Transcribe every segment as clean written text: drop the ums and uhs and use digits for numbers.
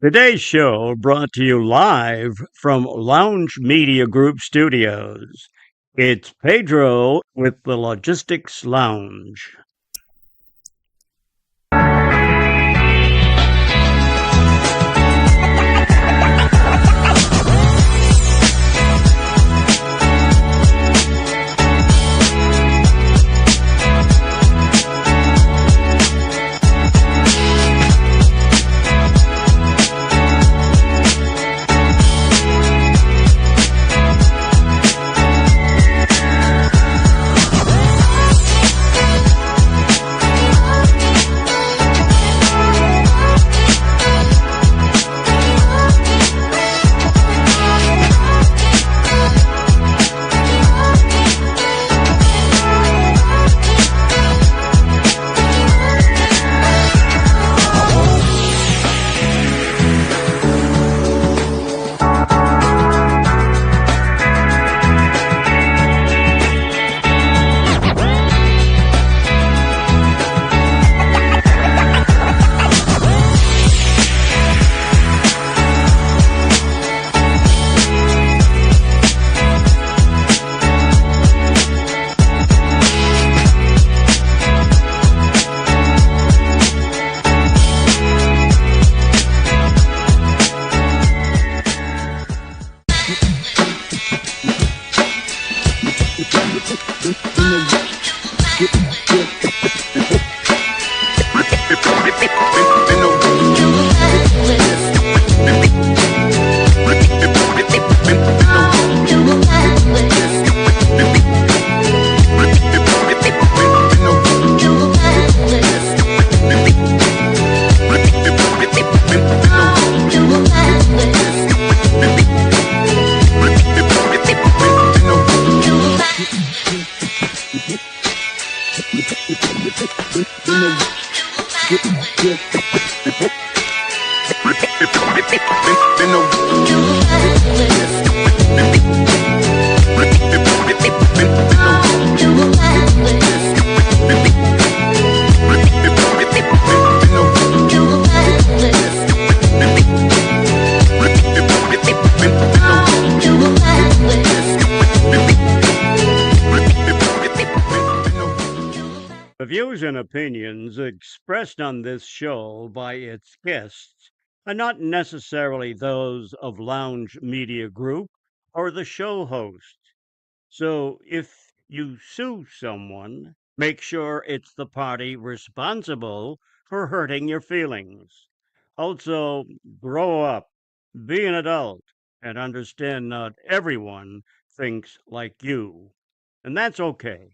Today's show brought to you live from Lounge Media Group Studios. It's Pedro with the Logistics Lounge. The views and opinions expressed on this show by its guests are not necessarily those of Lounge Media Group or the show host. So if you sue someone, make sure it's the party responsible for hurting your feelings. Also, grow up, be an adult, and understand not everyone thinks like you. And that's okay.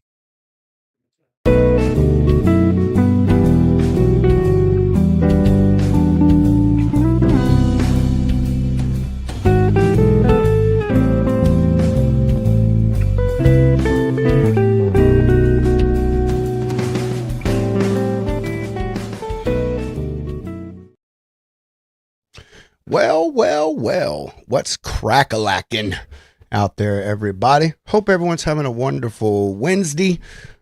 Well, what's crack-a-lacking out there, everybody? Hope everyone's having a wonderful Wednesday.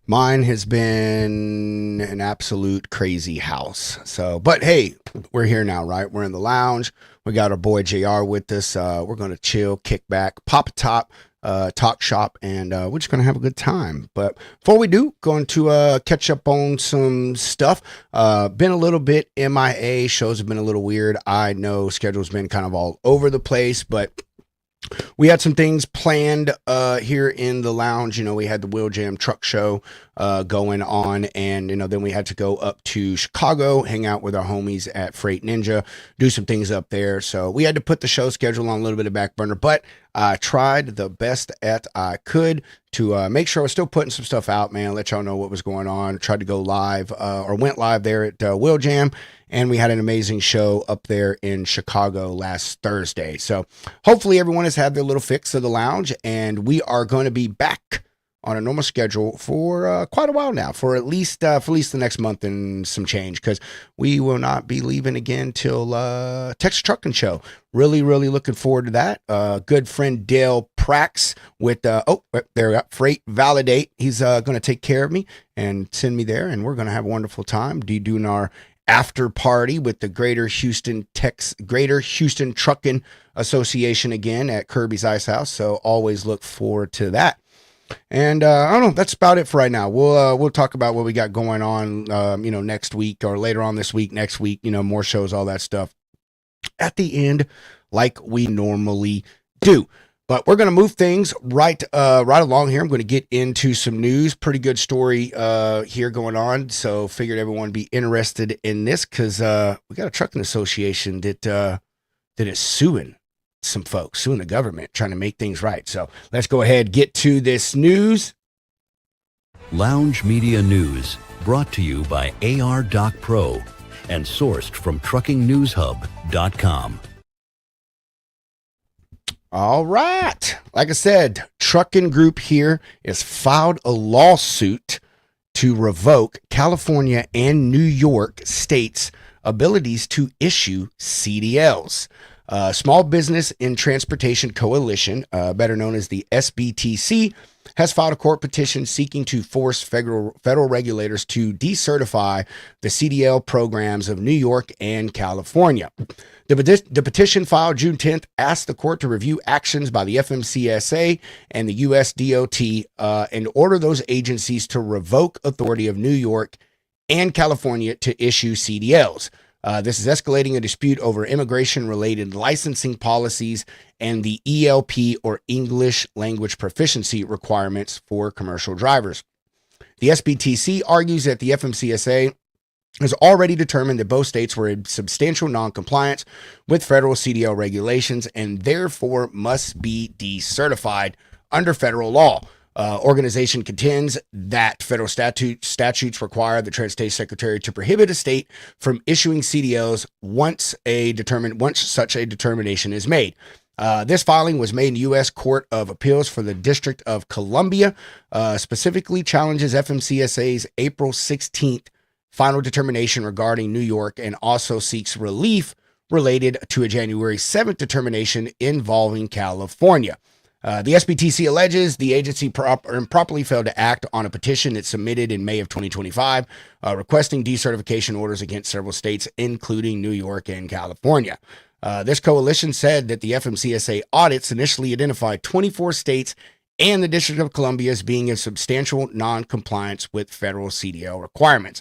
Mine has been an absolute crazy house. But hey, we're here now, right? We're in the lounge. We got our boy JR with us. We're going to chill, kick back, pop a top, talk shop, and we're just going to have a good time. But before we do, going to catch up on some stuff. Been a little bit MIA. Shows have been a little weird. I know schedule's been kind of all over the place, but we had some things planned here in the lounge. We had the Wheel Jam truck show going on, and then we had to go up to Chicago, hang out with our homies at Freight Ninja, do some things up there. So we had to put the show schedule on a little bit of back burner, but I tried the best at I could to make sure I was still putting some stuff out, man. Let y'all know what was going on. Tried to go live or went live there at Wheel Jam. And we had an amazing show up there in Chicago last Thursday. So hopefully everyone has had their little fix of the lounge, and we are going to be back on a normal schedule for quite a while now, for at least the next month and some change, because we will not be leaving again till Texas Trucking Show. Really looking forward to that. Good friend Dale Prax with there we go, Freight Validate. He's going to take care of me and send me there, and we're going to have a wonderful time doing our after party with the Greater Houston Trucking Association again at Kirby's Ice House. So always look forward to that. And I don't know. That's about it for right now. We'll talk about what we got going on, next week or later on this week, next week. More shows, all that stuff at the end, like we normally do. But we're going to move things right along here. I'm going to get into some news. Pretty good story here going on. So figured everyone would be interested in this because we got a trucking association that is suing some folks, suing the government, trying to make things right. So let's go ahead, get to this news. Lounge Media News, brought to you by AR Doc Pro and sourced from truckingnewshub.com. All right. Like I said, Trucking Group here has filed a lawsuit to revoke California and New York states' abilities to issue CDLs. Small Business and Transportation Coalition, better known as the SBTC, has filed a court petition seeking to force federal regulators to decertify the CDL programs of New York and California. The petition filed June 10th asked the court to review actions by the FMCSA and the US DOT and order those agencies to revoke authority of New York and California to issue CDLs. This is escalating a dispute over immigration-related licensing policies and the ELP, or English Language Proficiency, requirements for commercial drivers. The SBTC argues that the FMCSA has already determined that both states were in substantial noncompliance with federal CDL regulations and therefore must be decertified under federal law. Organization contends that federal statutes require the Transportation Secretary to prohibit a state from issuing CDLs once such a determination is made. This filing was made in U.S. Court of Appeals for the District of Columbia, specifically challenges FMCSA's April 16th final determination regarding New York and also seeks relief related to a January 7th determination involving California. The SBTC alleges the agency improperly failed to act on a petition it submitted in May of 2025, requesting decertification orders against several states, including New York and California. This coalition said that the FMCSA audits initially identified 24 states and the District of Columbia as being in substantial non-compliance with federal CDL requirements.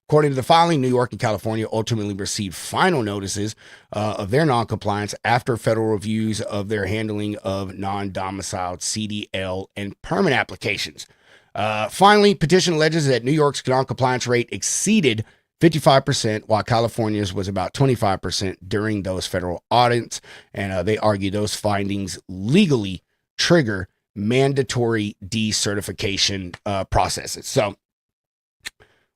According to the filing, New York and California ultimately received final notices of their noncompliance after federal reviews of their handling of non-domiciled CDL and permit applications. Finally, petition alleges that New York's noncompliance rate exceeded 55%, while California's was about 25% during those federal audits, and they argue those findings legally trigger mandatory decertification processes. So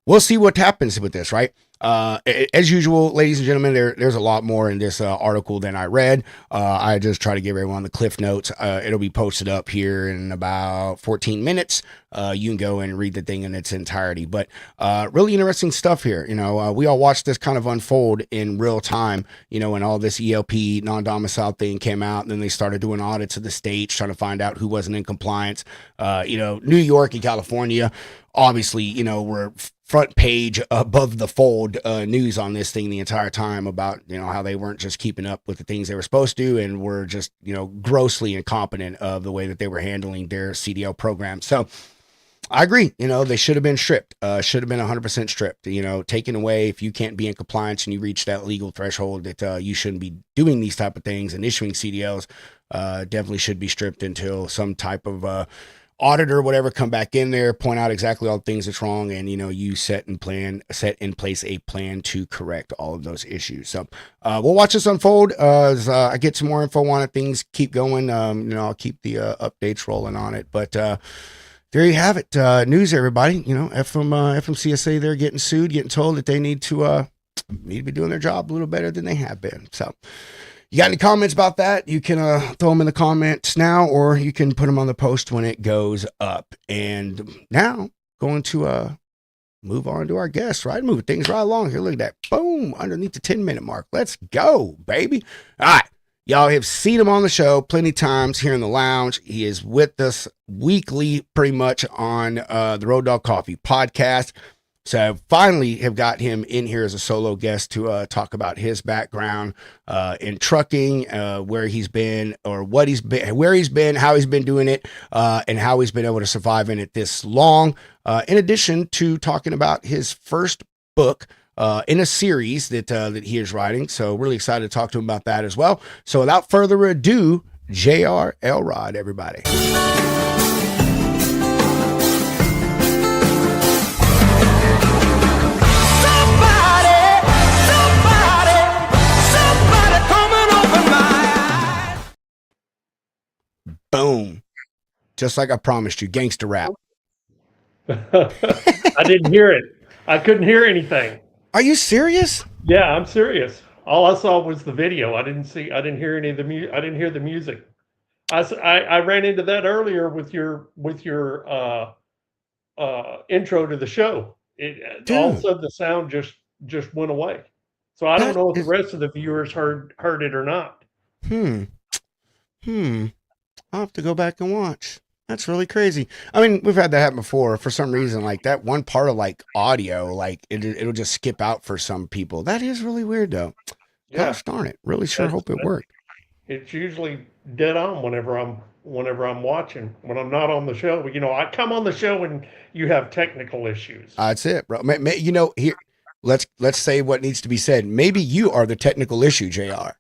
we'll see what happens with this, right? As usual, ladies and gentlemen, there's a lot more in this article than I read. I just try to give everyone the cliff notes. It'll be posted up here in about 14 minutes. You can go and read the thing in its entirety. But really interesting stuff here. We all watched this kind of unfold in real time, when all this ELP non-domicile thing came out, and then they started doing audits of the states, trying to find out who wasn't in compliance. New York and California, obviously, were front page above the fold news on this thing the entire time about, how they weren't just keeping up with the things they were supposed to and were just, grossly incompetent of the way that they were handling their CDL program. So I agree. They should have been stripped, should have been 100% stripped, taken away. If you can't be in compliance and you reach that legal threshold that you shouldn't be doing these type of things and issuing CDLs, definitely should be stripped until some type of auditor or whatever come back in there, point out exactly all the things that's wrong, and you set in place a plan to correct all of those issues. So we'll watch this unfold as I get some more info on it. Things keep going. I'll keep the updates rolling on it. But there you have it. News, everybody. FMCSA, they're getting sued, getting told that they need to be doing their job a little better than they have been. So you got any comments about that? You can throw them in the comments now, or you can put them on the post when it goes up. And now, going to move on to our guests, right? Moving things right along here. Look at that. Boom, underneath the 10-minute mark. Let's go, baby. All right. Y'all have seen him on the show plenty times here in the lounge. He is with us weekly, pretty much on the Road Dog Coffee podcast. So finally have got him in here as a solo guest to talk about his background in trucking, where he's been or what he's been, where he's been, how he's been doing it, and how he's been able to survive in it this long. In addition to talking about his first book in a series that he is writing. So really excited to talk to him about that as well. So without further ado, J.R. Elrod, everybody. Boom. Just like I promised you, gangster rap. I didn't hear it. I couldn't hear anything. Are you serious? Yeah, I'm serious. All I saw was the video. I didn't hear any of the I didn't hear the music. I ran into that earlier with your intro to the show. All of a Dude, sudden the sound just went away. So I don't that know if the is rest of the viewers heard it or not. hmm. Hmm. I'll have to go back and watch. That's really crazy. I mean, we've had that happen before. For some reason, like that one part of like audio, like it'll just skip out for some people. That is really weird though. Yeah, Gosh darn it. Really sure that's hope it worked. it's usually dead on whenever I'm watching. When I'm not on the show, I come on the show and you have technical issues. That's it, bro. Here, let's say what needs to be said. Maybe you are the technical issue, Jr.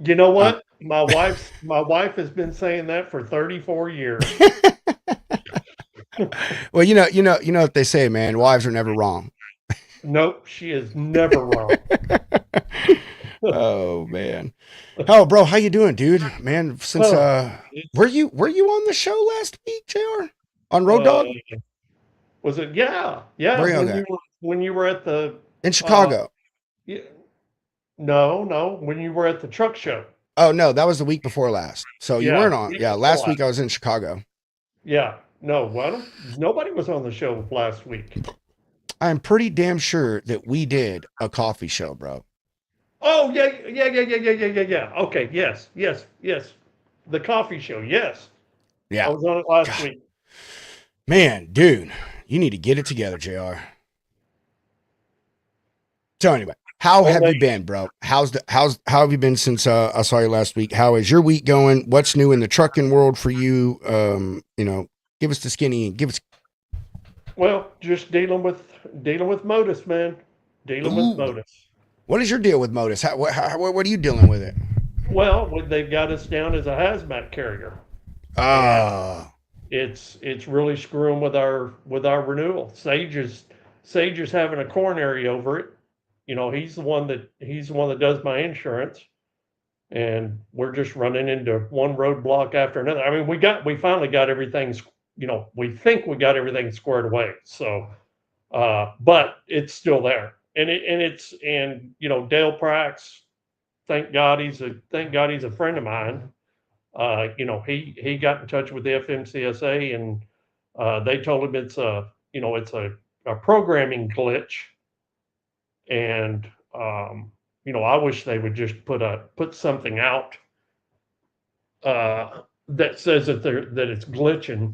You know Uh, what? My wife has been saying that for 34 years. well, you know what they say, man. Wives are never wrong. Nope, she is never wrong. Oh man. Oh, bro, how you doing, dude? Man, since Oh, were it's you on the show last week, Jr. On Road uh, Dog? was it? Yeah, yeah. Where you at? When you were at the In uh, Chicago. yeah, no, when you were at the truck show. Oh no, that was the week before last. So you Yeah, weren't on. week Yeah, before last last. week I was in Chicago. Yeah, no. Well, nobody was on the show last week. I'm pretty damn sure that we did a coffee show, bro. Oh yeah, yeah. Okay, yes. The coffee show. Yes, I Yeah. was on it last God, week. man, dude, you need to get it together, Jr. So anyway, how Well, have you been, bro? How have you been since I saw you last week? How is your week going? What's new in the trucking world for you? Give us the skinny. Give us. Well, just dealing with Modus, man. Dealing with Ooh, Modus. what is your deal with Modus? What are you dealing with it? Well, they've got us down as a hazmat carrier, and Ah, it's really screwing with our renewal. Sage is having a coronary over it. He's the one that does my insurance, and we're just running into one roadblock after another. I mean, we finally got everything. We think we got everything squared away. So, but it's still there, and Dale Prax. Thank God he's a friend of mine. He got in touch with the FMCSA, and they told him it's a programming glitch, and I wish they would just put something out that says that it's glitching,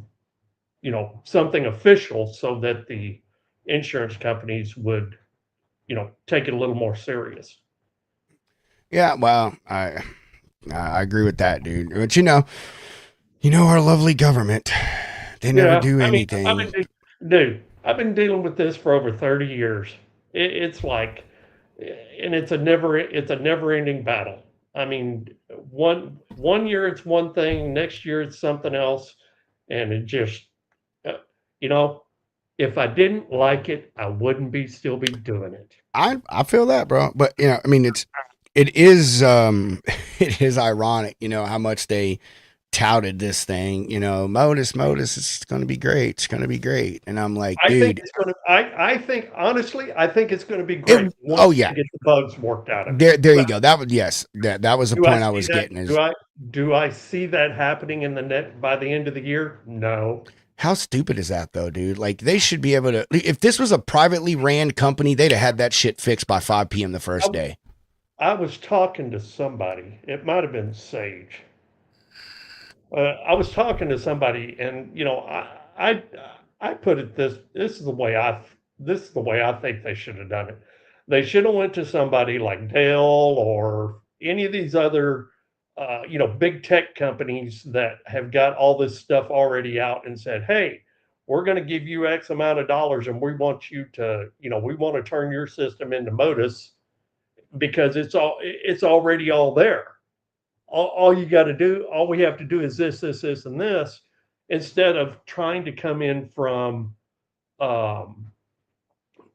something official, so that the insurance companies would take it a little more serious. yeah. Well, I agree with that, dude. But our lovely government, they never Yeah, do I mean, anything. dude, I've been dealing with this for over 30 years. It's like, and it's a never ending battle. I mean, one year it's one thing, next year it's something else, and it just, uh, you know, if I didn't like it, I wouldn't be still be doing it. I feel that, bro. But I mean, it is it is ironic, how much they touted this thing. Modus, it's going to be great. It's going to be great. And I'm like, dude, I think honestly, I think it's gonna be great it. once Oh they yeah, get the bugs worked out of it. there you go. That was yes. That was the Do I point I see was that? getting. Is Do I see that happening in the net by the end of the year? No. how stupid is that though, dude? Like they should be able to. If this was a privately ran company, they'd have had that shit fixed by 5 p.m. the first I, day. I was talking to somebody. It might have been Sage. I was talking to somebody, and I put it this. This is the way this is the way I think they should have done it. They should have went to somebody like Dell or any of these other, big tech companies that have got all this stuff already out and said, "Hey, we're going to give you X amount of dollars, and we want you to, we want to turn your system into Modus because it's already all there. All you got to do, all we have to do is this, and this, instead of trying to come in from, um,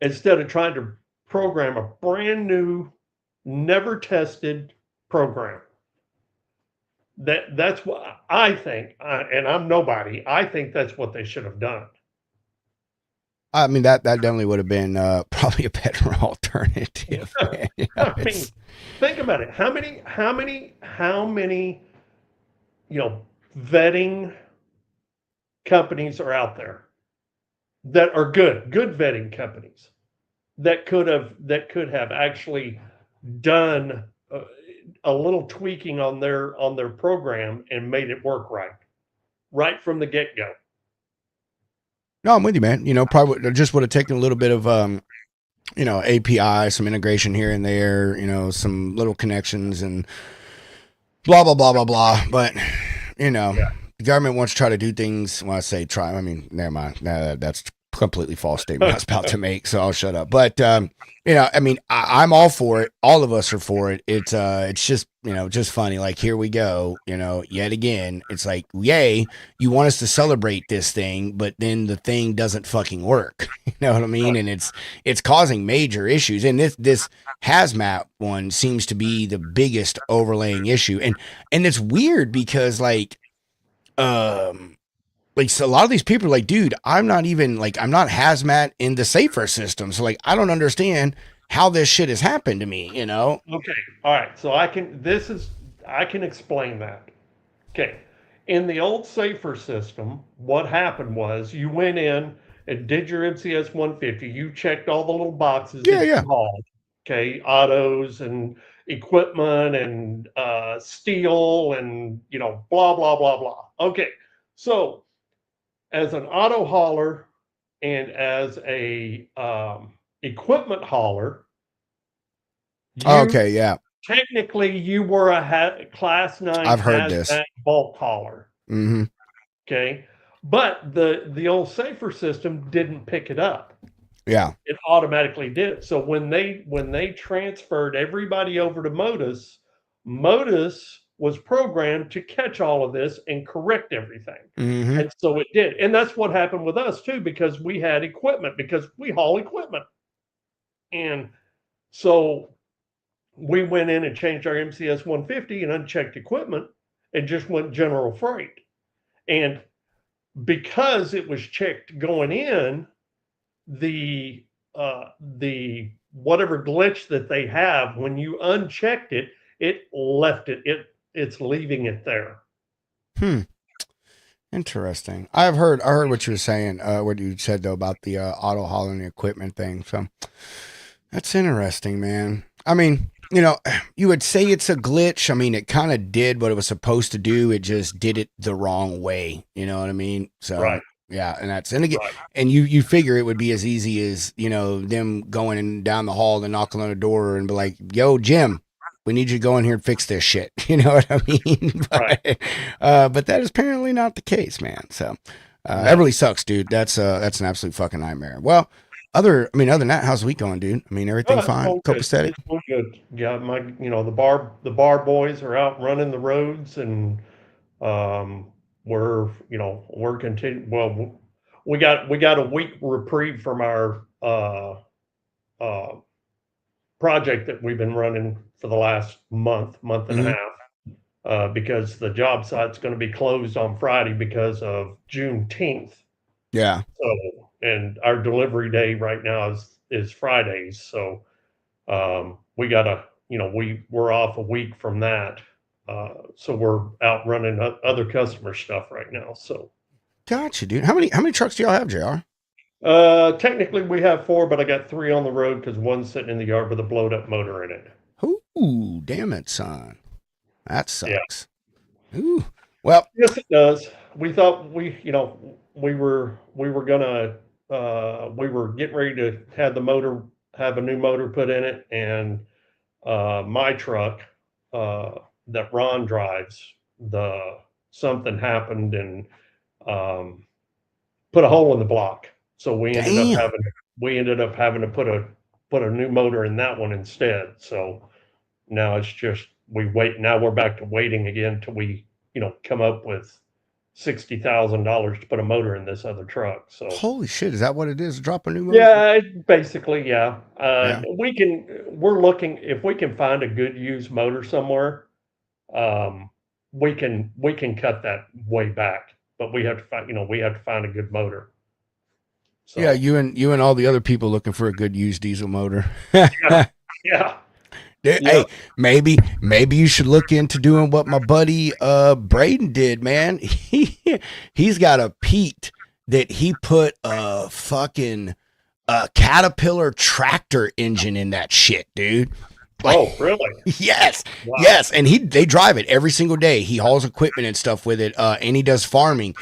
instead of trying to program a brand new, never tested program. That's what I think, and I'm nobody. I think that's what they should have done. I mean, that definitely would have been probably a better alternative. I mean, think about it. How many, vetting companies are out there that are good vetting companies that could have actually done a little tweaking on their program and made it work right from the get-go. No, I'm with you, man. Probably just would have taken a little bit of API, some integration here and there, some little connections and blah blah blah blah blah. But the government wants to try to do things. When I say try, I mean never mind. That's completely false statement I was about to make, so I'll shut up. But I mean, I'm all for it. All of us are for it. It's just just funny. Like, here we go. Yet again, it's like, yay, you want us to celebrate this thing, but then the thing doesn't fucking work. You know what I mean? And it's causing major issues. And this hazmat one seems to be the biggest overlaying issue. And it's weird because so a lot of these people are like, dude, I'm not hazmat in the safer system. So I don't understand how this shit has happened to me, Okay. All right. So I can explain that. Okay. In the old safer system, what happened was you went in and did your MCS 150. You checked all the little boxes that you hauled. Okay. Autos and equipment and steel and, blah, blah, blah, blah. Okay. So, as an auto hauler and as a equipment hauler, technically you were a class 9 I've heard this bulk hauler. Mm-hmm. Okay, but the old safer system didn't pick it up. Yeah, it automatically did. So when they transferred everybody over to Modus was programmed to catch all of this and correct everything. Mm-hmm. And so it did. And that's what happened with us too, because we had equipment, because we haul equipment. And so we went in and changed our MCS 150 and unchecked equipment and just went general freight. And because it was checked going in, the whatever glitch that they have, when you unchecked it, it left it's leaving it there. Interesting. I heard what you were saying, what you said though about the auto hauling equipment thing. So that's interesting, man. I mean, you would say it's a glitch. I mean, it kind of did what it was supposed to do. It just did it the wrong way. You know what I mean? So right. Yeah, and again, and you figure it would be as easy as them going down the hall and knocking on the door and be like, "Yo, Jim, we need you to go in here and fix this shit." You know what I mean? But that is apparently not the case, man. So that really sucks, dude. That's an absolute fucking nightmare. Well, other than that, how's the week going, dude? I mean, everything fine, copacetic. It's going good. Yeah, the bar boys are out running the roads, and we're continuing. Well, we got a week reprieve from our project that we've been running for the last month and a half, because the job site's going to be closed on Friday because of Juneteenth. Yeah. So, and our delivery day right now is Fridays. So, we gotta, we're off a week from that. So we're out running other customer stuff right now. So, gotcha, dude. How many trucks do y'all have, JR? Technically we have 4, but I got 3 on the road because one's sitting in the yard with a blowed up motor in it. Ooh, damn it, son. That sucks. Yeah. Ooh. Well, yes, it does. We thought we were gonna we were getting ready to have a new motor put in it, and my truck that Ron drives, something happened and um, put a hole in the block. So Damn. we ended up having to put a new motor in that one instead. So now it's just we wait. Now we're back to waiting again till we come up with $60,000 to put a motor in this other truck. So Holy shit, is that what it is? Drop a new motor? yeah, basically, yeah. Yeah. We're looking if we can find a good used motor somewhere. Um, we can cut that way back, but we have to find a good motor. So Yeah, you and all the other people looking for a good used diesel motor. yeah, yeah, Hey, yep, maybe you should look into doing what my buddy Braden did, man. He's got a Pete that he put a fucking Caterpillar tractor engine in that shit, dude. Like, oh, really? yes, Wow. yes, and they drive it every single day. He hauls equipment and stuff with it, and he does farming.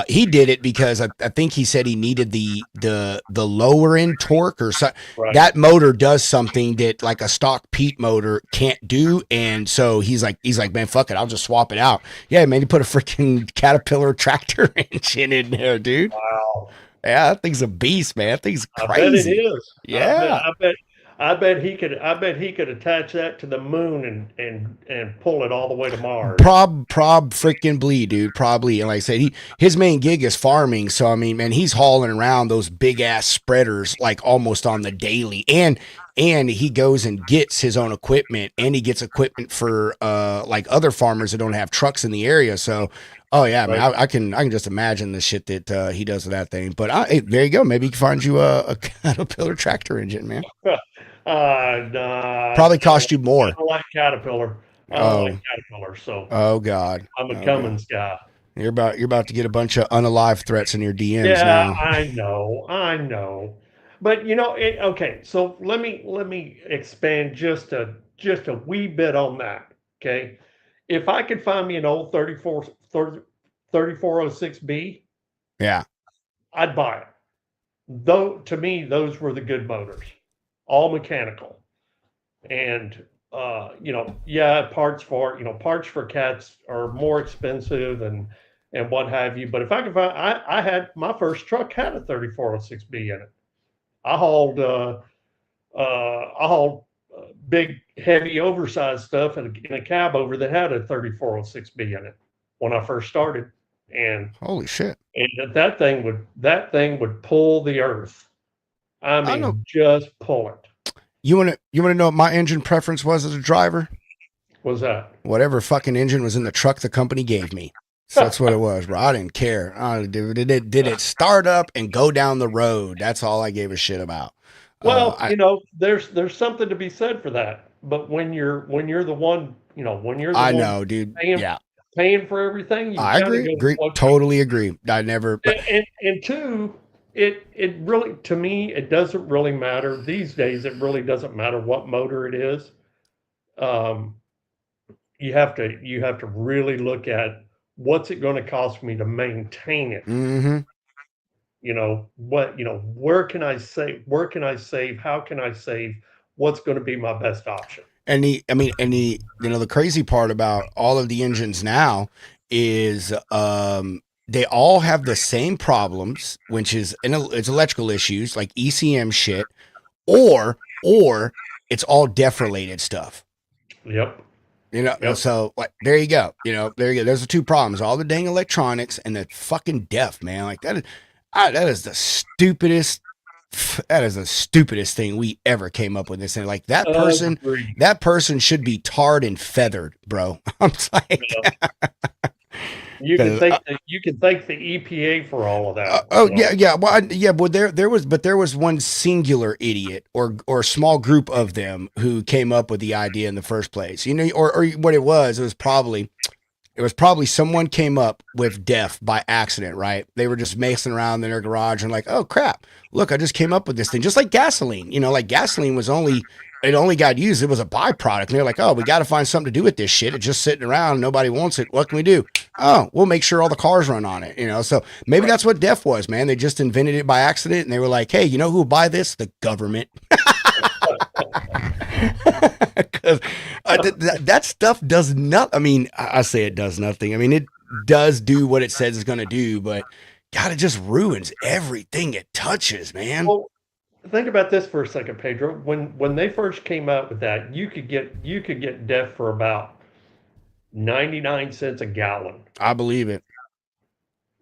He did it because I think he said he needed the lower end torque or so. Right. That motor does something that like a stock Pete motor can't do, and so he's like, man, fuck it, I'll just swap it out. Yeah, man, he put a freaking Caterpillar tractor engine in there, dude. Wow. Yeah, that thing's a beast, man. That thing's I bet it crazy. is. Yeah. I bet he could. I bet he could attach that to the moon and pull it all the way to Mars. Prob freaking bleed, dude. Probably. And like I said, his main gig is farming. So I mean, man, he's hauling around those big ass spreaders like almost on the daily. And he goes and gets his own equipment, and he gets equipment for like other farmers that don't have trucks in the area. So oh yeah, man, I can just imagine the shit that he does with that thing. But hey, there you go. Maybe he can find you a Caterpillar tractor engine, man. Nah, Probably cost you more. I don't like Caterpillar. I don't like Caterpillar, so Oh God. I'm a Cummins guy. You're about to get a bunch of unalive threats in your DMs Yeah, now. I know. But okay, so let me expand just a wee bit on that. Okay. If I could find me an old 3406B, Yeah. I'd buy it. Though to me, those were the good motors, all mechanical. And yeah, parts for cats are more expensive and what have you. But if I could find, I had my first truck had a 3406B in it. I hauled big, heavy, oversized stuff in a cab over that had a 3406B in it when I first started, and Holy shit. that thing would pull the earth. I I know. mean, just pull it. You wanna know what my engine preference was as a driver? Was that? Whatever fucking engine was in the truck the company gave me. So that's what it was, bro. I didn't care. Did it start up and go down the road? That's all I gave a shit about. Well, there's something to be said for that. But when you're the one, when you're the I one know, dude. Yeah, paying for everything, you I gotta agree. go Totally agree. I never. But and two, it really, to me, it doesn't really matter these days. It really doesn't matter what motor it is. You have to really look at what's it going to cost me to maintain it. mm-hmm. Where can I save? Where can I save? How can I save? What's going to be my best option? And the crazy part about all of the engines now is they all have the same problems, which is it's electrical issues like ECM shit, or it's all DEF related stuff. Yep. Yep. So like there you go. There you go. There's the two problems: all the dang electronics and the fucking DEF, man. Like that is the stupidest. That is the stupidest thing we ever came up with. This and like that person should be tarred and feathered, bro. I'm like, you can thank the EPA for all of that. Yeah. Well, there was one singular idiot or small group of them who came up with the idea in the first place. Or what it was probably someone came up with DEF by accident, right? They were just messing around in their garage and like, oh crap, look, I just came up with this thing. Just like gasoline, like gasoline was only it only got used. It was a byproduct. And they're like, oh, we got to find something to do with this shit. It's just sitting around. Nobody wants it. What can we do? Oh, we'll make sure all the cars run on it. So maybe that's what DEF was, man. They just invented it by accident. And they were like, hey, you know who will buy this? The government. Because that stuff does not. I mean, I say it does nothing. I mean, it does do what it says it's going to do, but God, it just ruins everything it touches, man. Well, think about this for a second, Pedro. When they first came out with that, you could get DEF for about 99 cents a gallon. I believe it.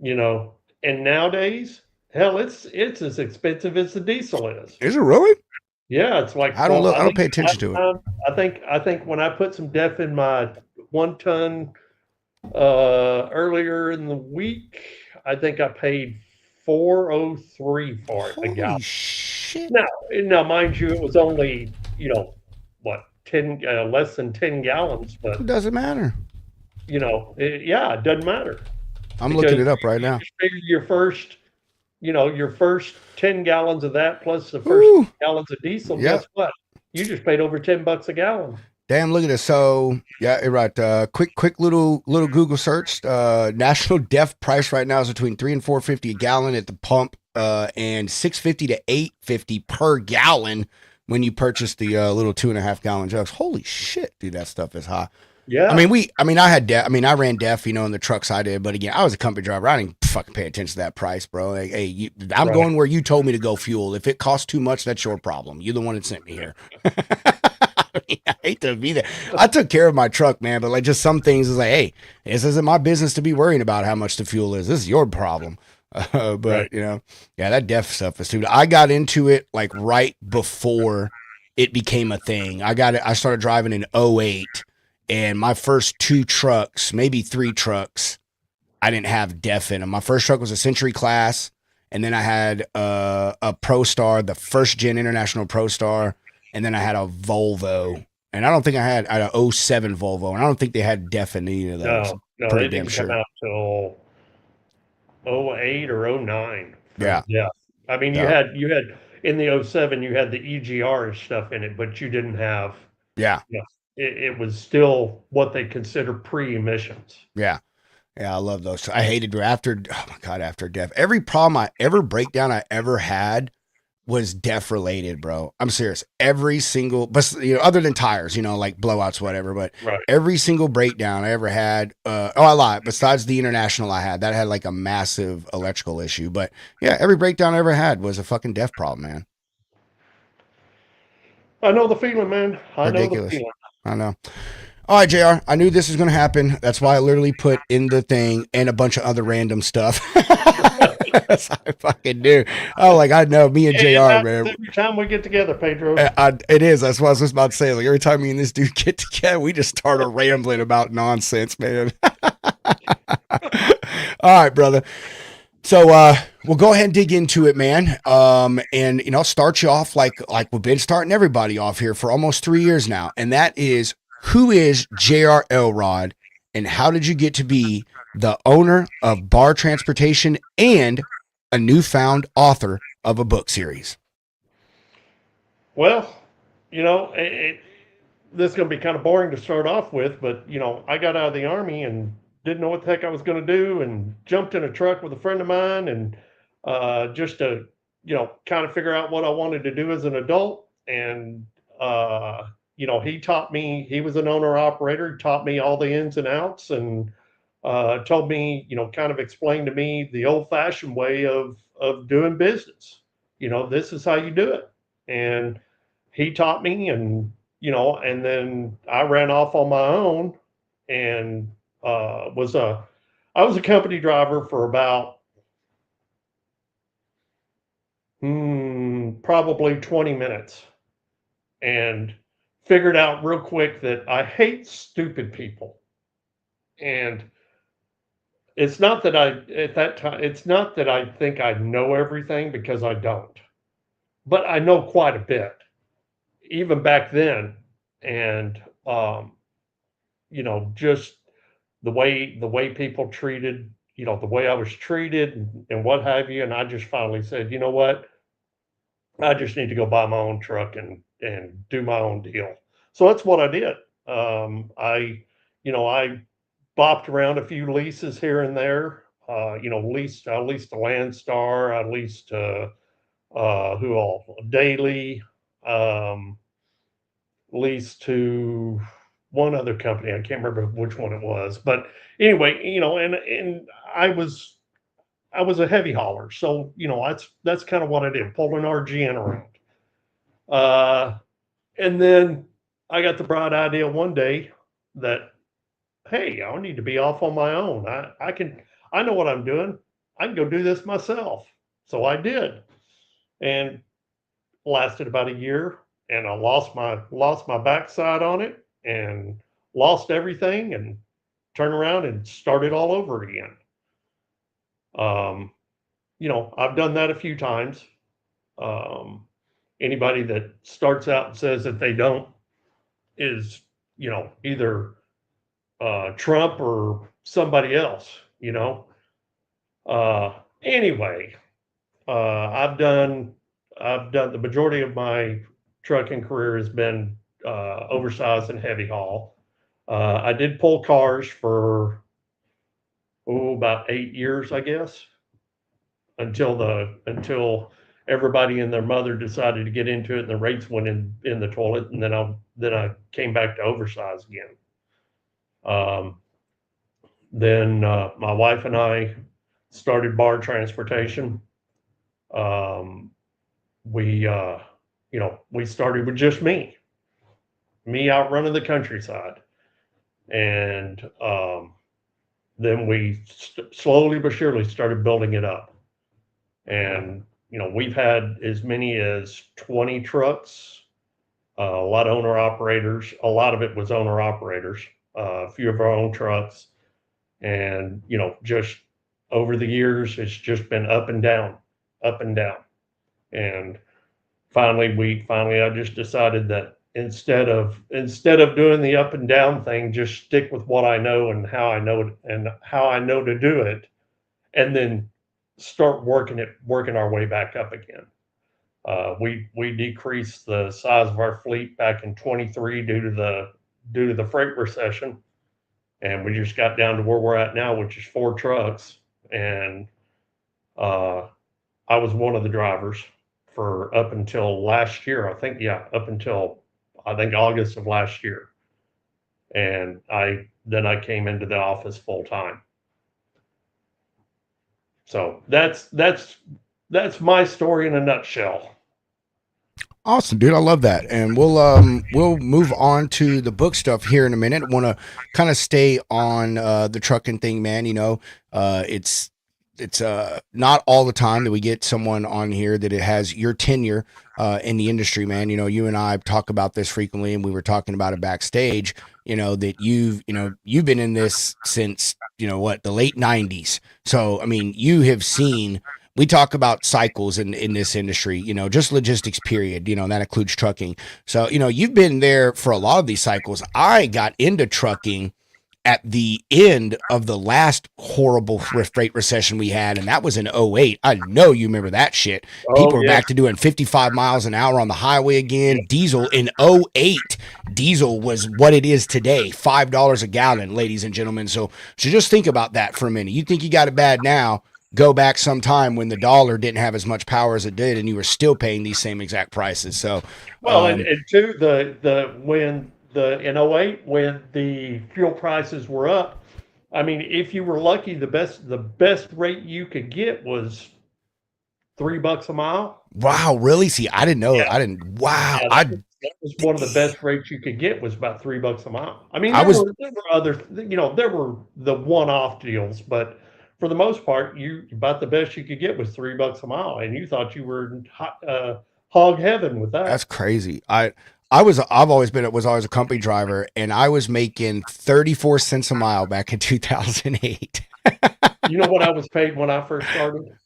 And nowadays, hell, it's as expensive as the diesel is. Is it really? Yeah, it's like I don't pay attention to it. I think when I put some DEF in my 1 ton earlier in the week, I think I paid $4.03 for it a gallon. Holy shit! Now, mind you, it was only what 10 less than 10 gallons, but It doesn't matter. it doesn't matter. I'm Because looking it up right you now. just figure your first 10 gallons of that plus the first Ooh. gallons of diesel. Yep. Guess what? You just paid over $10 a gallon. Damn, look at this. So yeah, you're right. Quick little Google search. National DEF price right now is between $3 and $4.50 a gallon at the pump, and $6.50 to $8.50 per gallon when you purchase the little 2.5 gallon jugs. Holy shit, dude, that stuff is high. Yeah. I ran DEF, in the trucks I did, but again, I was a company driver. I didn't fucking pay attention to that price, bro. Like, hey, I'm Right. going where you told me to go fuel. If it costs too much, that's your problem. You're the one that sent me here. I hate to be there. I took care of my truck, man, but like just some things is like, hey, this isn't my business to be worrying about how much the fuel is. This is your problem. But Right. yeah, that DEF stuff is stupid. I got into it like right before it became a thing. I started driving in 08. And my first 2 trucks, maybe 3 trucks, I didn't have DEF in them. My first truck was a Century Class, and then I had a Pro Star, the first gen International Pro Star, and then I had a Volvo. And I don't think I had a 07 Volvo, and I don't think they had DEF in either of those. No, Pretty it damn didn't come sure. out till 08 or 09. Yeah. Yeah. I mean, Yeah. you had in the 07, you had the EGR and stuff in it, but you didn't have, Yeah. it was still what they consider pre-emissions. Yeah. Yeah, I love those. I hated after DEF. Every breakdown I ever had was DEF related, bro. I'm serious. Every single, but other than tires, like blowouts, whatever. But Right. every single breakdown I ever had, I lied. Besides the International I had, that had like a massive electrical issue. But yeah, every breakdown I ever had was a fucking DEF problem, man. I know the feeling, man. I know the Ridiculous. feeling. I know. All right, JR. I knew this was going to happen. That's why I literally put in the thing and a bunch of other random stuff. That's how I fucking do. Oh, like I know me and Hey, JR, man. every time we get together, Pedro. It is. That's what I was just about to say. Like every time me and this dude get together, we just start a rambling about nonsense, man. All right, brother. So we'll go ahead and dig into it, man. And I'll start you off like we've been starting everybody off here for almost 3 years now. And that is, who is J.R. Elrod, and how did you get to be the owner of Bar Transportation and a newfound author of a book series? Well, this is going to be kind of boring to start off with, but I got out of the Army and didn't know what the heck I was going to do, and jumped in a truck with a friend of mine, and just to kind of figure out what I wanted to do as an adult. And he taught me. He was an owner operator. He taught me all the ins and outs, and told me, kind of explained to me the old fashioned way of doing business. This is how you do it. And he taught me, and and then I ran off on my own, and I was a company driver for about probably 20 minutes, and figured out real quick that I hate stupid people. And it's not that it's not that I think I know everything, because I don't, but I know quite a bit, even back then. And just the way people treated, the way I was treated, and what have you. And I just finally said, you know what? I just need to go buy my own truck and do my own deal. So that's what I did. I bopped around a few leases here and there. I leased a Landstar. I leased who all Daily. Um, Leased to one other company. I can't remember which one it was, but anyway, and I was a heavy hauler, so that's kind of what I did. Pulled an RGN around. Uh, and then I got the bright idea one day that, hey, I need to be off on my own. I know what I'm doing. I can go do this myself. So I did, and lasted about a year, and I lost my backside on it, and lost everything, and turned around and started all over again. Um, I've done that a few times. Um, Anybody that starts out and says that they don't is, either Trump or somebody else, Anyway, I've done the majority of my trucking career has been oversized and heavy haul. I did pull cars for about 8 years, I guess, until everybody and their mother decided to get into it, and the rates went in the toilet, and then I came back to oversize again. Um, then my wife and I started bar transportation. Um, we we started with just me out running the countryside, and then we slowly but surely started building it up. And we've had as many as 20 trucks, a lot of owner operators. A lot of it was owner operators, a few of our own trucks, and just over the years, it's just been up and down, up and down. And finally I just decided that instead of doing the up and down thing, just stick with what I know and how I know to do it, and then start working our way back up again. We decreased the size of our fleet back in 23 due to the freight recession, and we just got down to where we're at now, which is 4 trucks. And uh, I was one of the drivers for up until last year. Up until I think August of last year, and I came into the office full time. So that's my story in a nutshell. Awesome, dude. I love that. And we'll move on to the book stuff here in a minute. Want to kind of stay on the trucking thing, man. It's not all the time that we get someone on here that it has your tenure in the industry, man. You and I talk about this frequently, and we were talking about it backstage. That you've been in this since what, the late '90s. So I mean, you have seen. We talk about cycles in this industry, just logistics period, and that includes trucking. So, you've been there for a lot of these cycles. I got into trucking at the end of the last horrible freight recession we had, and that was in '08. I know you remember that shit. Oh People were yeah, back to doing 55 miles an hour on the highway again. Diesel in '08, diesel was what it is today, $5 a gallon, ladies and gentlemen. So just think about that for a minute. You think you got it bad now, go back sometime when the dollar didn't have as much power as it did, and you were still paying these same exact prices. So, well, and two, the when the in '08 when the fuel prices were up, I mean, if you were lucky, the best rate you could get was $3 a mile. wow, really? See, I didn't know. Yeah, I didn't. Wow, yeah, that was one of the best rates you could get, was about $3 a mile. I mean, I was there were other, there were the one-off deals, but for the most part, about the best you could get was $3 a mile, and you thought you were in hog heaven with That's that. crazy. I've always been was always a company driver, and I was making 34 cents a mile back in 2008. You know what I was paid when I first started?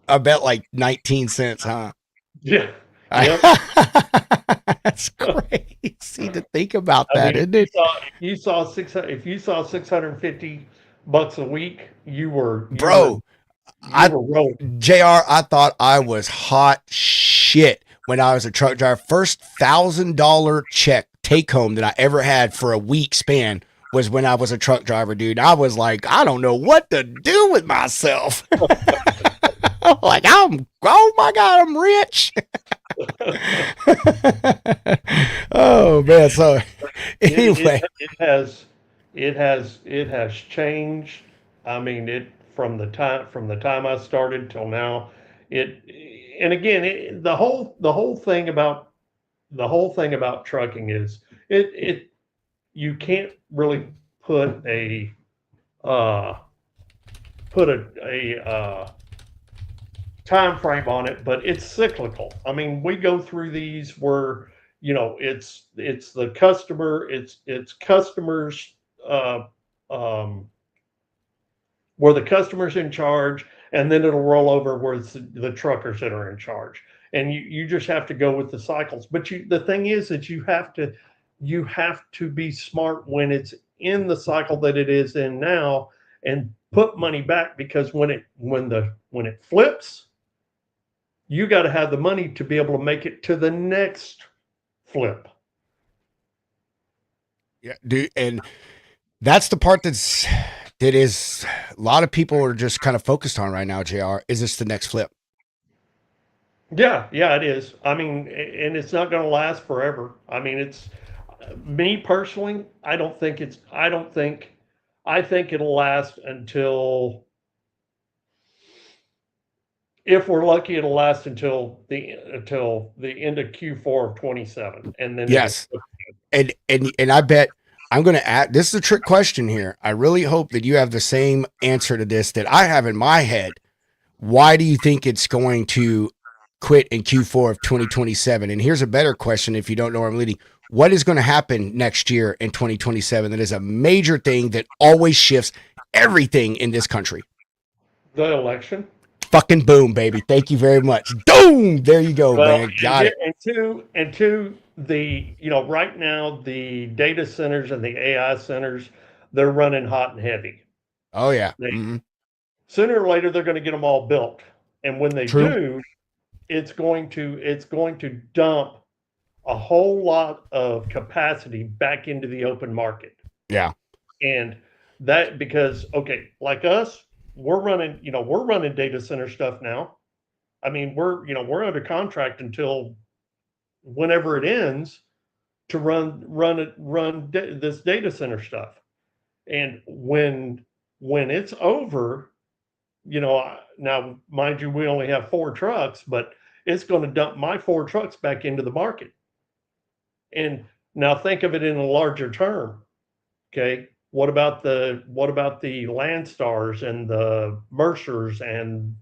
I bet like 19 cents, huh? Yeah. I, Yep. that's crazy to think about I that, mean, isn't it? if you saw $650 a week, Bro, you I were rolling. JR, I thought I was hot shit when I was a truck driver. First $1,000 check take home that I ever had for a week span was when I was a truck driver, dude. I was like, I don't know what to do with myself. Like, oh my God, I'm rich. Oh man. So anyway, it has changed. I mean, it from the time I started till now. It and again, the whole thing about trucking is it you can't really put a uh, time frame on it, but it's cyclical. I mean, we go through these where it's the customer, it's customers, uh, um, where the customer's in charge, and then it'll roll over where it's the truckers that are in charge, and you just have to go with the cycles. But the thing is that you have to be smart when it's in the cycle that it is in now, and put money back, because when it flips, you got to have the money to be able to make it to the next flip. yeah, dude, and that's the part that is a lot of people are just kind of focused on right now. Jr. Is this the next flip? Yeah, yeah, it is. I mean, and it's not going to last forever. I mean, it's me personally. I think it'll last until, if we're lucky, it'll last until the end of Q4 of 27, and then Yes, and I bet I'm going to add. This is a trick question here. I really hope that you have the same answer to this that I have in my head. Why do you think it's going to quit in Q4 of 2027? And here's a better question if you don't know where I'm leading. What is going to happen next year in 2027 that is a major thing that always shifts everything in this country? the election. Fucking boom, baby. Thank you very much. Boom. There you go, Well, man. Got it. and two, right now the data centers and the AI centers, they're running hot and heavy. Oh, yeah. They, Mm-hmm. Sooner or later, they're going to get them all built, and when they True. do, it's going to dump a whole lot of capacity back into the open market. Yeah. And that, because, okay, like us, we're running data center stuff now. I mean, we're under contract until whenever it ends to this data center stuff. And when it's over, now mind you, we only have 4 trucks, but it's going to dump my 4 trucks back into the market. And now think of it in a larger term. Okay. What about the Landstars and the Mercers and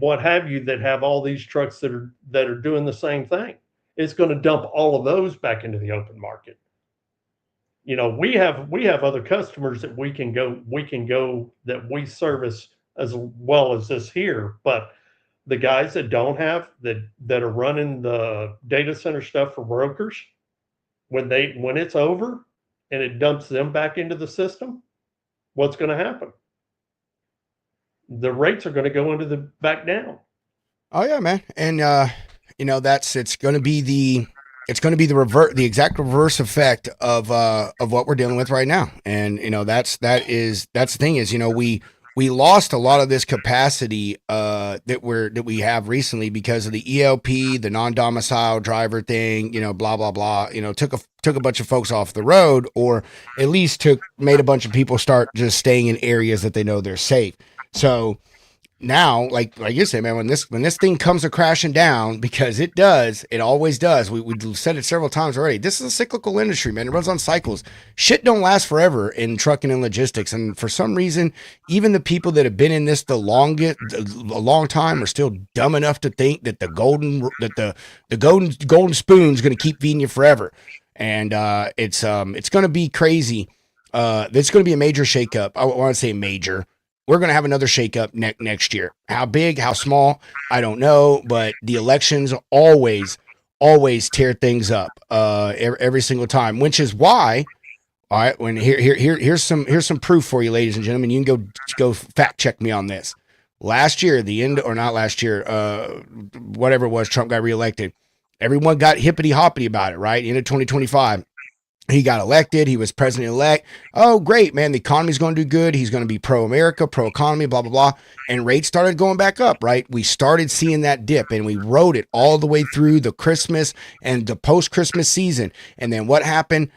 what have you, that have all these trucks that are doing the same thing? It's going to dump all of those back into the open market. We have other customers that we can go that we service as well as this here, but the guys that don't have that are running the data center stuff for brokers, when it's over and it dumps them back into the system, what's going to happen? The rates are going to go into the back down. Oh, yeah, man. And, it's going to be the exact reverse effect of what we're dealing with right now. And, that's the thing is, we lost a lot of this capacity that we have recently because of the ELP, the non-domicile driver thing, blah blah blah. Took a bunch of folks off the road, or at least made a bunch of people start just staying in areas that they know they're safe. So now, like you said, man, when this thing comes a crashing down, because it always does. We said it several times already. This is a cyclical industry, man. It runs on cycles. Shit don't last forever in trucking and logistics. And for some reason, even the people that have been in this a long time are still dumb enough to think that the golden spoon is going to keep feeding you forever. And it's going to be crazy. It's going to be a major shakeup. I want to say major. We're going to have another shakeup next year. How big, how small, I don't know. But the elections always tear things up every single time, which is why. All right, here's some proof for you, ladies and gentlemen. You can go fact check me on this. Last year, not last year, whatever it was, Trump got reelected. everyone got hippity hoppity about it, right? Into 2025. He got elected. He was president-elect. Oh, great, man. The economy's going to do good. He's going to be pro-America, pro-economy, blah, blah, blah. And rates started going back up, right? We started seeing that dip, and we rode it all the way through the Christmas and the post-Christmas season. And then what happened?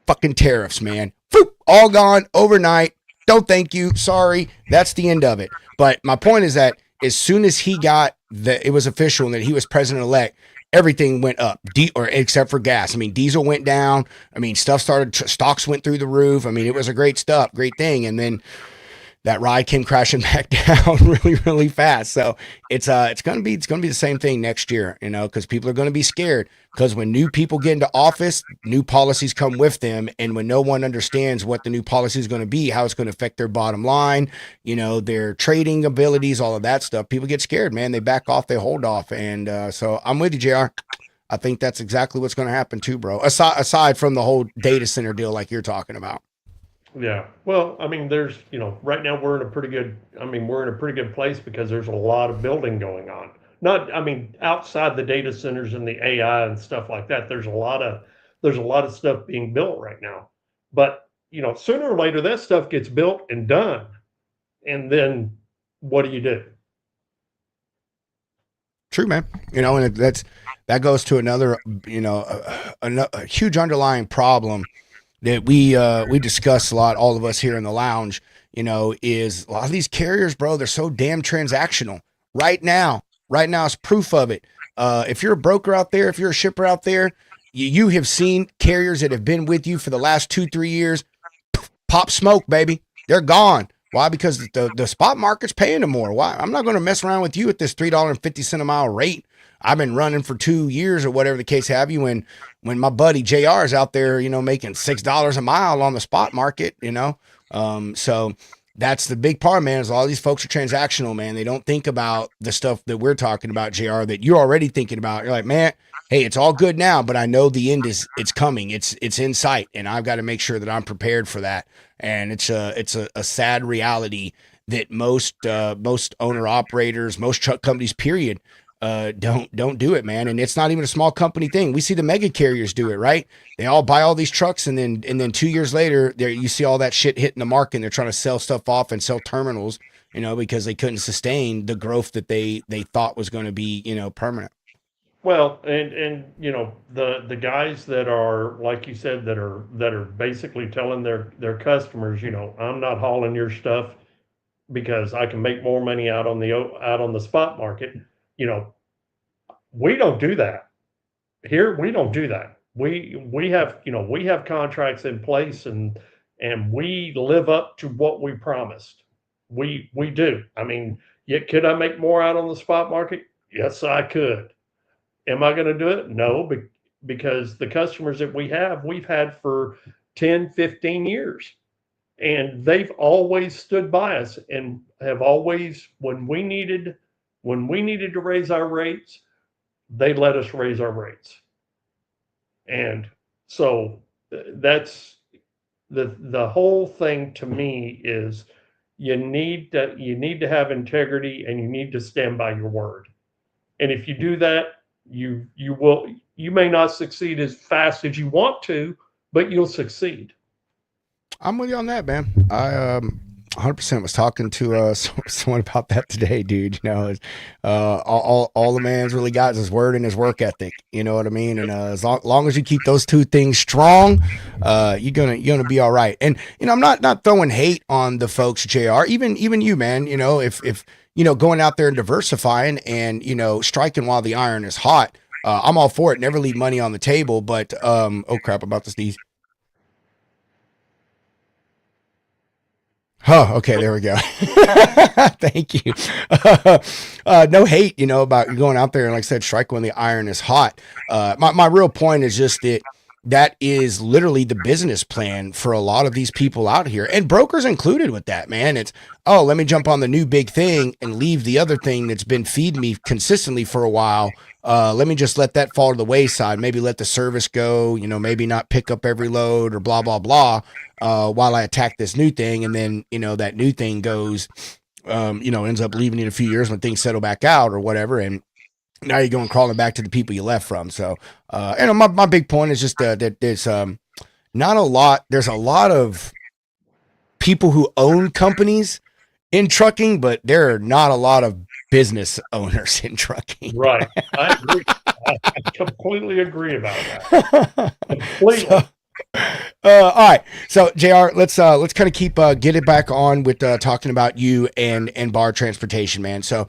Fucking tariffs, man. Boop, all gone overnight. No, thank you. Sorry. That's the end of it. But my point is that as soon as he got it was official and that he was president-elect, everything went up, or except for gas. I mean, diesel went down. I mean, stocks went through the roof. I mean, it was a great thing. And then that ride came crashing back down really, really fast. So it's gonna be the same thing next year, because people are gonna be scared. Because when new people get into office, new policies come with them, and when no one understands what the new policy is going to be, how it's going to affect their bottom line, their trading abilities, all of that stuff, people get scared, man. They back off, they hold off, and so I'm with you, JR. I think that's exactly what's going to happen too, bro. Aside from the whole data center deal, like you're talking about. Yeah. Well, I mean, there's, right now we're in a pretty good place because there's a lot of building going on. Outside the data centers and the AI and stuff like that, there's a lot of stuff being built right now. But, sooner or later that stuff gets built and done. And then what do you do? True, man. And that goes to another, a huge underlying problem that we discuss a lot, all of us here in the lounge, is a lot of these carriers, bro, they're so damn transactional. Right now is proof of it. If you're a broker out there, if you're a shipper out there, you have seen carriers that have been with you for the last 2-3 years, pop smoke, baby. They're gone. Why? Because the spot market's paying them more. Why? I'm not going to mess around with you at this $3.50 a mile rate. I've been running for 2 years or whatever the case have you. When my buddy JR is out there, making $6 a mile on the spot market, so that's the big part, man, is all these folks are transactional, man. They don't think about the stuff that we're talking about, JR, that you're already thinking about. You're like, man, hey, it's all good now, but I know the end it's coming. It's in sight, and I've got to make sure that I'm prepared for that. And it's a sad reality that most owner operators, most truck companies, period, don't do it, man. And it's not even a small company thing. We see the mega carriers do it, right? They all buy all these trucks, and then 2 years later, there you see all that shit hitting the market, and they're trying to sell stuff off and sell terminals, because they couldn't sustain the growth that they thought was going to be, permanent. Well, and the guys that are, like you said, that are basically telling their customers, I'm not hauling your stuff because I can make more money out on the spot market. We don't do that here. We don't do that. We have contracts in place, and we live up to what we promised. We do. I mean, could I make more out on the spot market? Yes, I could. Am I going to do it? No, because the customers that we've had for 10, 15 years, and they've always stood by us and have always, when we needed to raise our rates, they let us raise our rates. And so that's the whole thing to me is you need to have integrity, and you need to stand by your word. And if you do that, you may not succeed as fast as you want to, but you'll succeed. I'm with you on that, man. I 100% was talking to someone about that today, dude. All the man's really got is his word and his work ethic. You know what I mean? And as long as you keep those two things strong, you're gonna be all right. And I'm not throwing hate on the folks, JR. Even you, man. If going out there and diversifying and striking while the iron is hot, I'm all for it. Never leave money on the table. But oh crap, about to sneeze. Oh, okay, there we go. Thank you. No hate, about going out there and, like I said, strike when the iron is hot. My real point is just that is literally the business plan for a lot of these people out here, and brokers included with that, man. It's, let me jump on the new big thing and leave the other thing that's been feeding me consistently for a while. Let me just let that fall to the wayside. Maybe let the service go, maybe not pick up every load or blah, blah, blah, while I attack this new thing. And then, that new thing goes, ends up leaving in a few years when things settle back out or whatever. And now you're going crawling back to the people you left from. So, and my big point is just that there's not a lot. There's a lot of people who own companies in trucking, but there are not a lot of business owners in trucking. Right. I agree. I completely agree about that. Completely. So, all right. So JR, let's kind of keep get it back on with talking about you and bar transportation, man. So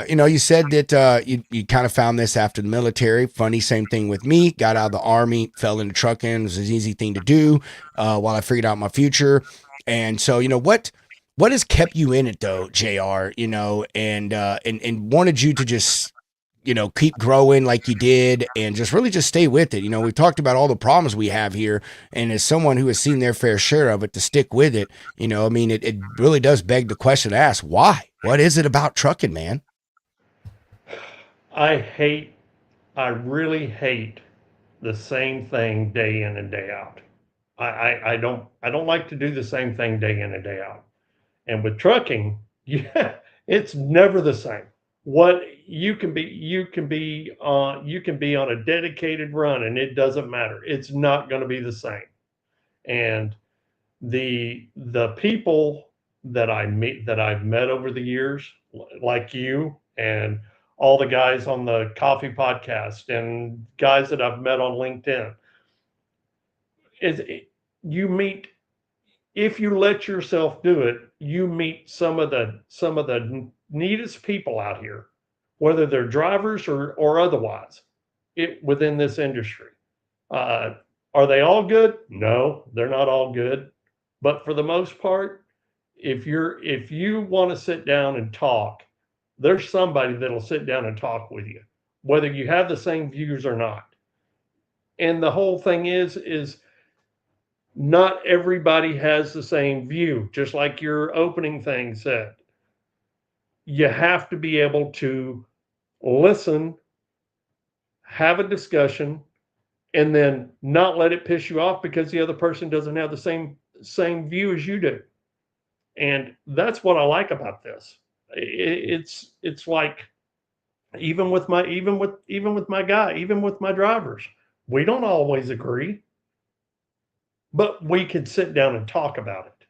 you said that you kind of found this after the military. Funny, same thing with me. Got out of the Army, fell into trucking. It was an easy thing to do while I figured out my future. And so what has kept you in it though, JR? And wanted you to just keep growing like you did and just stay with it. We've talked about all the problems we have here. And as someone who has seen their fair share of it, to stick with it, it really does beg the question to ask, why? What is it about trucking, man? I really hate the same thing day in and day out. I don't like to do the same thing day in and day out. And with trucking, yeah, it's never the same. What you can be on a dedicated run and it doesn't matter. It's not going to be the same. And the people that I've met over the years, like you and all the guys on the coffee podcast and guys that I've met on LinkedIn, is you meet, if you let yourself do it, you meet some of the neatest people out here, whether they're drivers or otherwise, within this industry. Are they all good? No, they're not all good. But for the most part, if you want to sit down and talk, there's somebody that'll sit down and talk with you, whether you have the same views or not. And the whole thing is not everybody has the same view, just like your opening thing said. You have to be able to listen, have a discussion, and then not let it piss you off because the other person doesn't have the same view as you do. And that's what I like about this. It's like even with my drivers, we don't always agree, but we could sit down and talk about it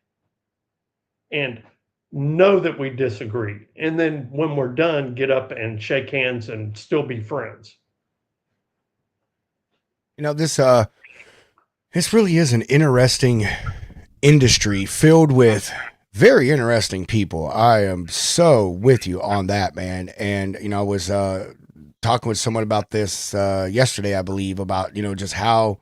and know that we disagree. And then when we're done, get up and shake hands and still be friends. This really is an interesting industry filled with very interesting people. I am so with you on that, man. And, I was talking with someone about this yesterday, I believe, about, just how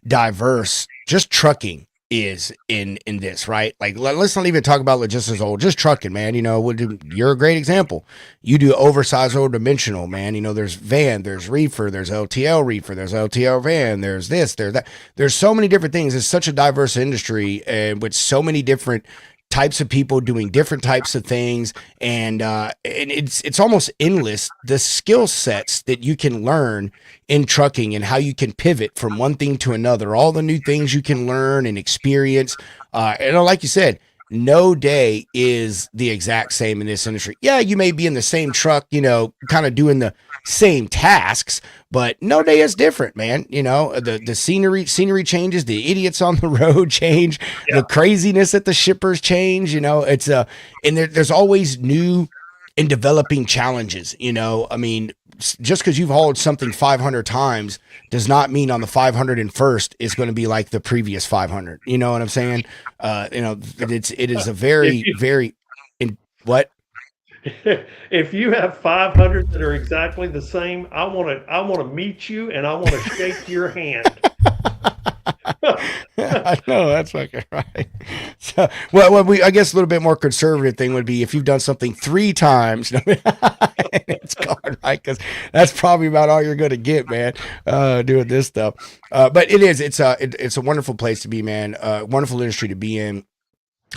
diverse just trucking is in this, right? Like, let's not even talk about logistics, just trucking, man. You're a great example. You do oversized or dimensional, man. There's van, there's reefer, there's LTL reefer, there's LTL van, there's this, there's that. There's so many different things. It's such a diverse industry, and with so many different types of people doing different types of things, and it's almost endless, the skill sets that you can learn in trucking and how you can pivot from one thing to another, all the new things you can learn and experience. And like you said, no day is the exact same in this industry. Yeah, you may be in the same truck, kind of doing the same tasks, but no day is different, man. The scenery changes, the idiots on the road change, the craziness at the shippers change. It's and there's always new and developing challenges. Just because you've hauled something 500 times does not mean on the 501st is going to be like the previous 500. You know what I'm saying? It is a very what? If you have 500 that are exactly the same, I want to meet you and I want to shake your hand. I know, that's fucking right. So, I guess a little bit more conservative thing would be if you've done something 3 times, it's gone, right? Because that's probably about all you're going to get, man, doing this stuff. But it's a wonderful place to be, man. Wonderful industry to be in.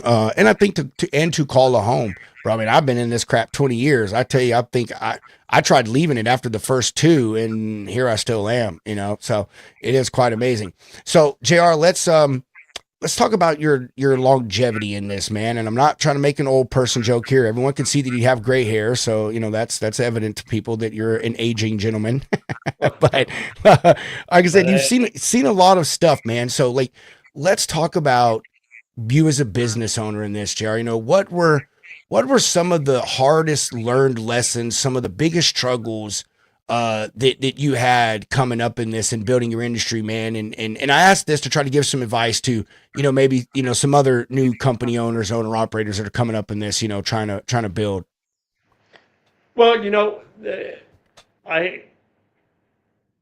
And I think to call a home, bro. I mean, I've been in this crap 20 years. I tell you, I think I tried leaving it after the first 2, and here I still am, so it is quite amazing. So JR, let's let's talk about your longevity in this, man. And I'm not trying to make an old person joke here. Everyone can see that you have gray hair, so you know that's evident to people that you're an aging gentleman. But like I said, you've seen a lot of stuff, man. So like, let's talk about you as a business owner in this, Jerry. You know, what were some of the hardest learned lessons, some of the biggest struggles that you had coming up in this and building your industry, man? And I asked this to try to give some advice to, you know, maybe, you know, some other new company owners, owner operators that are coming up in this, you know, trying to build. Well, you know, I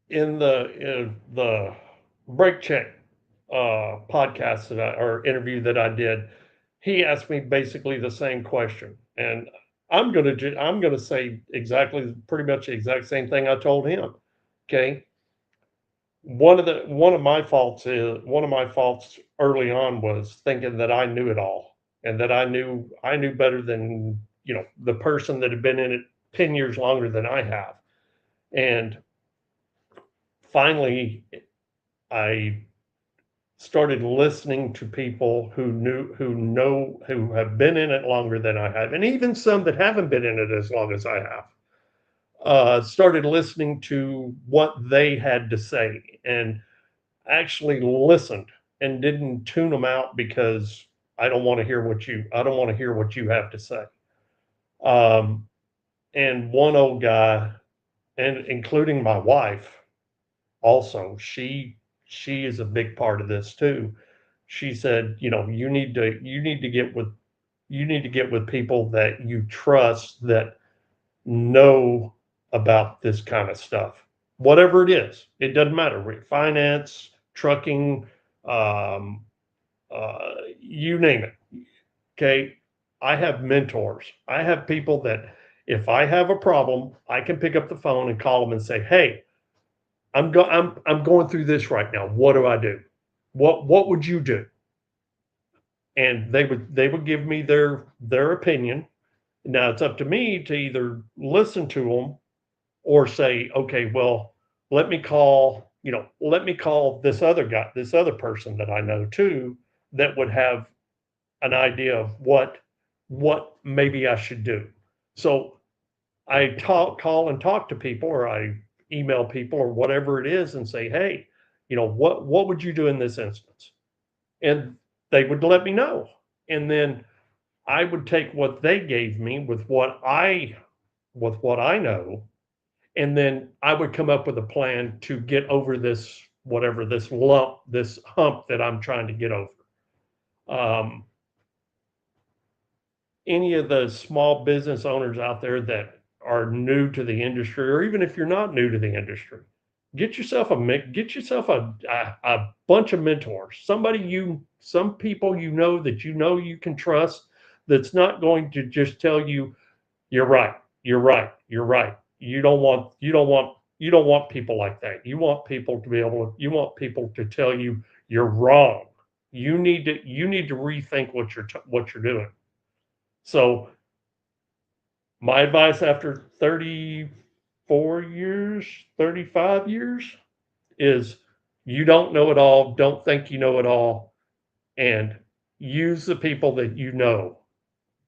in the break check podcast or interview that I did, he asked me basically the same question, and I'm gonna say exactly, pretty much the exact same thing I told him. Okay, one of my faults early on was thinking that I knew it all, and that I knew better than, you know, the person that had been in it 10 years longer than I have, and finally I started listening to people who have been in it longer than I have, and even some that haven't been in it as long as I have. Started listening to what they had to say, and actually listened, and didn't tune them out because I don't want to hear what you have to say. Um, and one old guy, and including my wife, also, she is a big part of this too. She said, you know, you need to get with people that you trust, that know about this kind of stuff. Whatever it is, it doesn't matter. Finance, trucking, um, you name it. Okay. I have mentors. I have people that if I have a problem, I can pick up the phone and call them and say, "Hey, I'm going through this right now. What do I do? What would you do?" And they would give me their opinion. Now it's up to me to either listen to them or say, "Okay, well, let me call this other guy, this other person that I know too, that would have an idea of what maybe I should do." So I call and talk to people, or I email people, or whatever it is, and say, "Hey, you know, what would you do in this instance?" And they would let me know. And then I would take what they gave me with what I know, and then I would come up with a plan to get over this, whatever, this hump that I'm trying to get over. Um, any of the small business owners out there that are new to the industry, or even if you're not new to the industry, get yourself a bunch of mentors, some people you know you can trust, that's not going to just tell you you're right, you're right, you're right. You don't want people like that. You want people to tell you you're wrong. You need to rethink what you're doing. So my advice after 34 years, 35 years, is you don't know it all. Don't think you know it all, and use the people that you know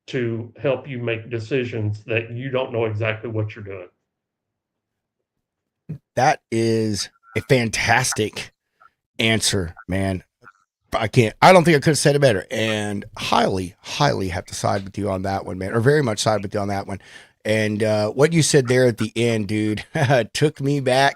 to help you make decisions that you don't know exactly what you're doing. That is a fantastic answer, man. I don't think I could have said it better. And highly have to side with you on that one, man, or very much side with you on that one. And what you said there at the end, dude, took me back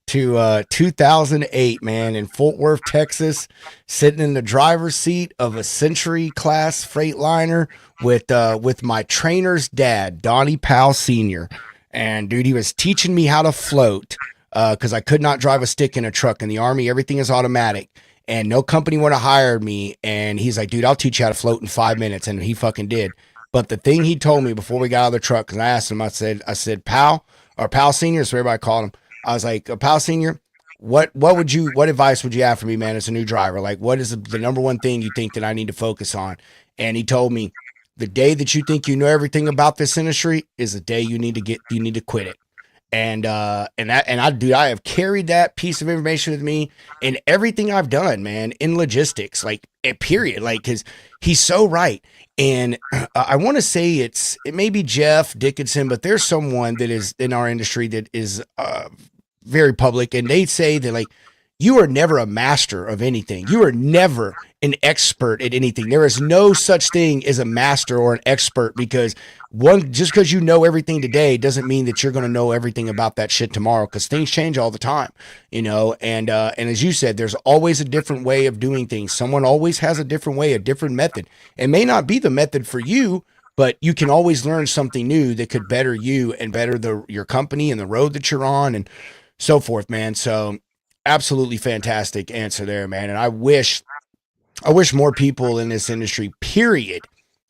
to 2008, man, in Fort Worth, Texas, sitting in the driver's seat of a Century class Freightliner with my trainer's dad, Donnie Powell Sr. And dude, he was teaching me how to float because I could not drive a stick in a truck. In the Army, everything is automatic. And no company would have hired me. And he's like, dude, I'll teach you how to float in 5 minutes. And he fucking did. But the thing he told me before we got out of the truck, because I asked him, I said, Pal, or Pal Senior, so everybody called him. I was like, Pal Senior, what advice would you have for me, man, as a new driver? Like, what is the number one thing you think that I need to focus on? And he told me, the day that you think you know everything about this industry is the day you need to quit it. I have carried that piece of information with me in everything I've done, man, in logistics, like period, like because he's so right. And I want to say it may be Jeff Dickinson, but there's someone that is in our industry that is very public, and they say that like you are never a master of anything. You are never an expert at anything. There is no such thing as a master or an expert because just because you know everything today doesn't mean that you're going to know everything about that shit tomorrow because things change all the time, and as you said, there's always a different way of doing things. Someone always has a different way, a different method. It may not be the method for you, but you can always learn something new that could better you and better your company and the road that you're on and so forth, man. So absolutely fantastic answer there, man. And I wish more people in this industry, period,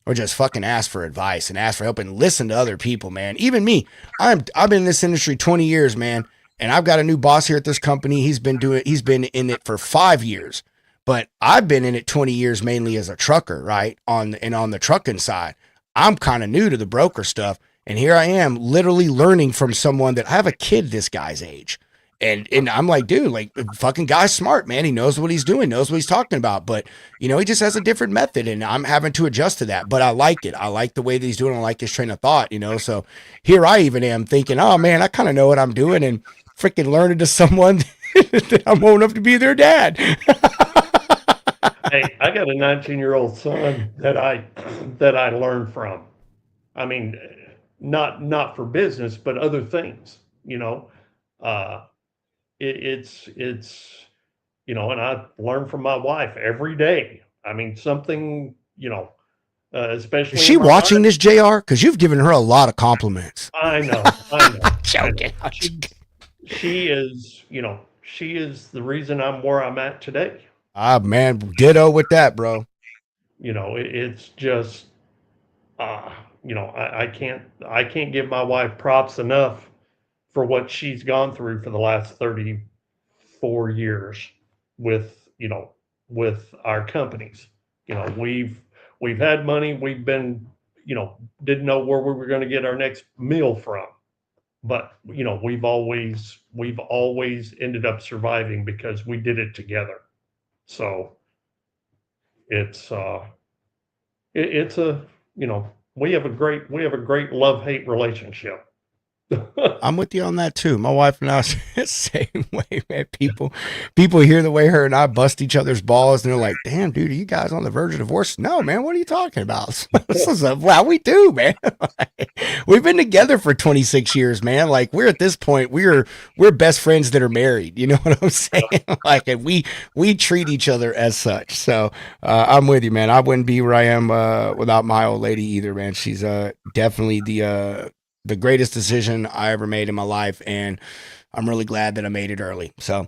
or just fucking ask for advice and ask for help and listen to other people, man. Even me, I've been in this industry 20 years, man, and I've got a new boss here at this company. He's been in it for 5 years, but I've been in it 20 years mainly as a trucker, right? On the trucking side, I'm kind of new to the broker stuff, and here I am, literally learning from someone that I have a kid this guy's age. And I'm like, dude, like fucking guy's smart, man. He knows what he's doing, knows what he's talking about. But he just has a different method, and I'm having to adjust to that. But I like it. I like the way that he's doing. I like his train of thought. So here I even am thinking, oh man, I kind of know what I'm doing, and freaking learning to someone that I'm old enough to be their dad. Hey, I got a 19-year-old son that I learned from. I mean, not for business, but other things. Uh, it's and I learn from my wife every day. I mean, something Is especially she in my watching life. this, JR? Because you've given her a lot of compliments. I know, I know, I Joking. know. She is, she is the reason I'm where I'm at today. Ah, man, ditto with that, bro. It's just, I can't give my wife props enough for what she's gone through for the last 34 years with, with our companies. We've had money, we've been, didn't know where we were going to get our next meal from. But, we've always ended up surviving because we did it together. So it's it's a, we have a great love-hate relationship. I'm with you on that too. My wife and I are the same way, man. People hear the way her and I bust each other's balls, and they're like, "Damn, dude, are you guys on the verge of divorce?" No, man. What are you talking about? Wow, we do, man. We've been together for 26 years, man. Like we're at this point, we're best friends that are married. You know what I'm saying? Like, and we treat each other as such. So I'm with you, man. I wouldn't be where I am without my old lady either, man. She's definitely the greatest decision I ever made in my life, and I'm really glad that I made it early. So,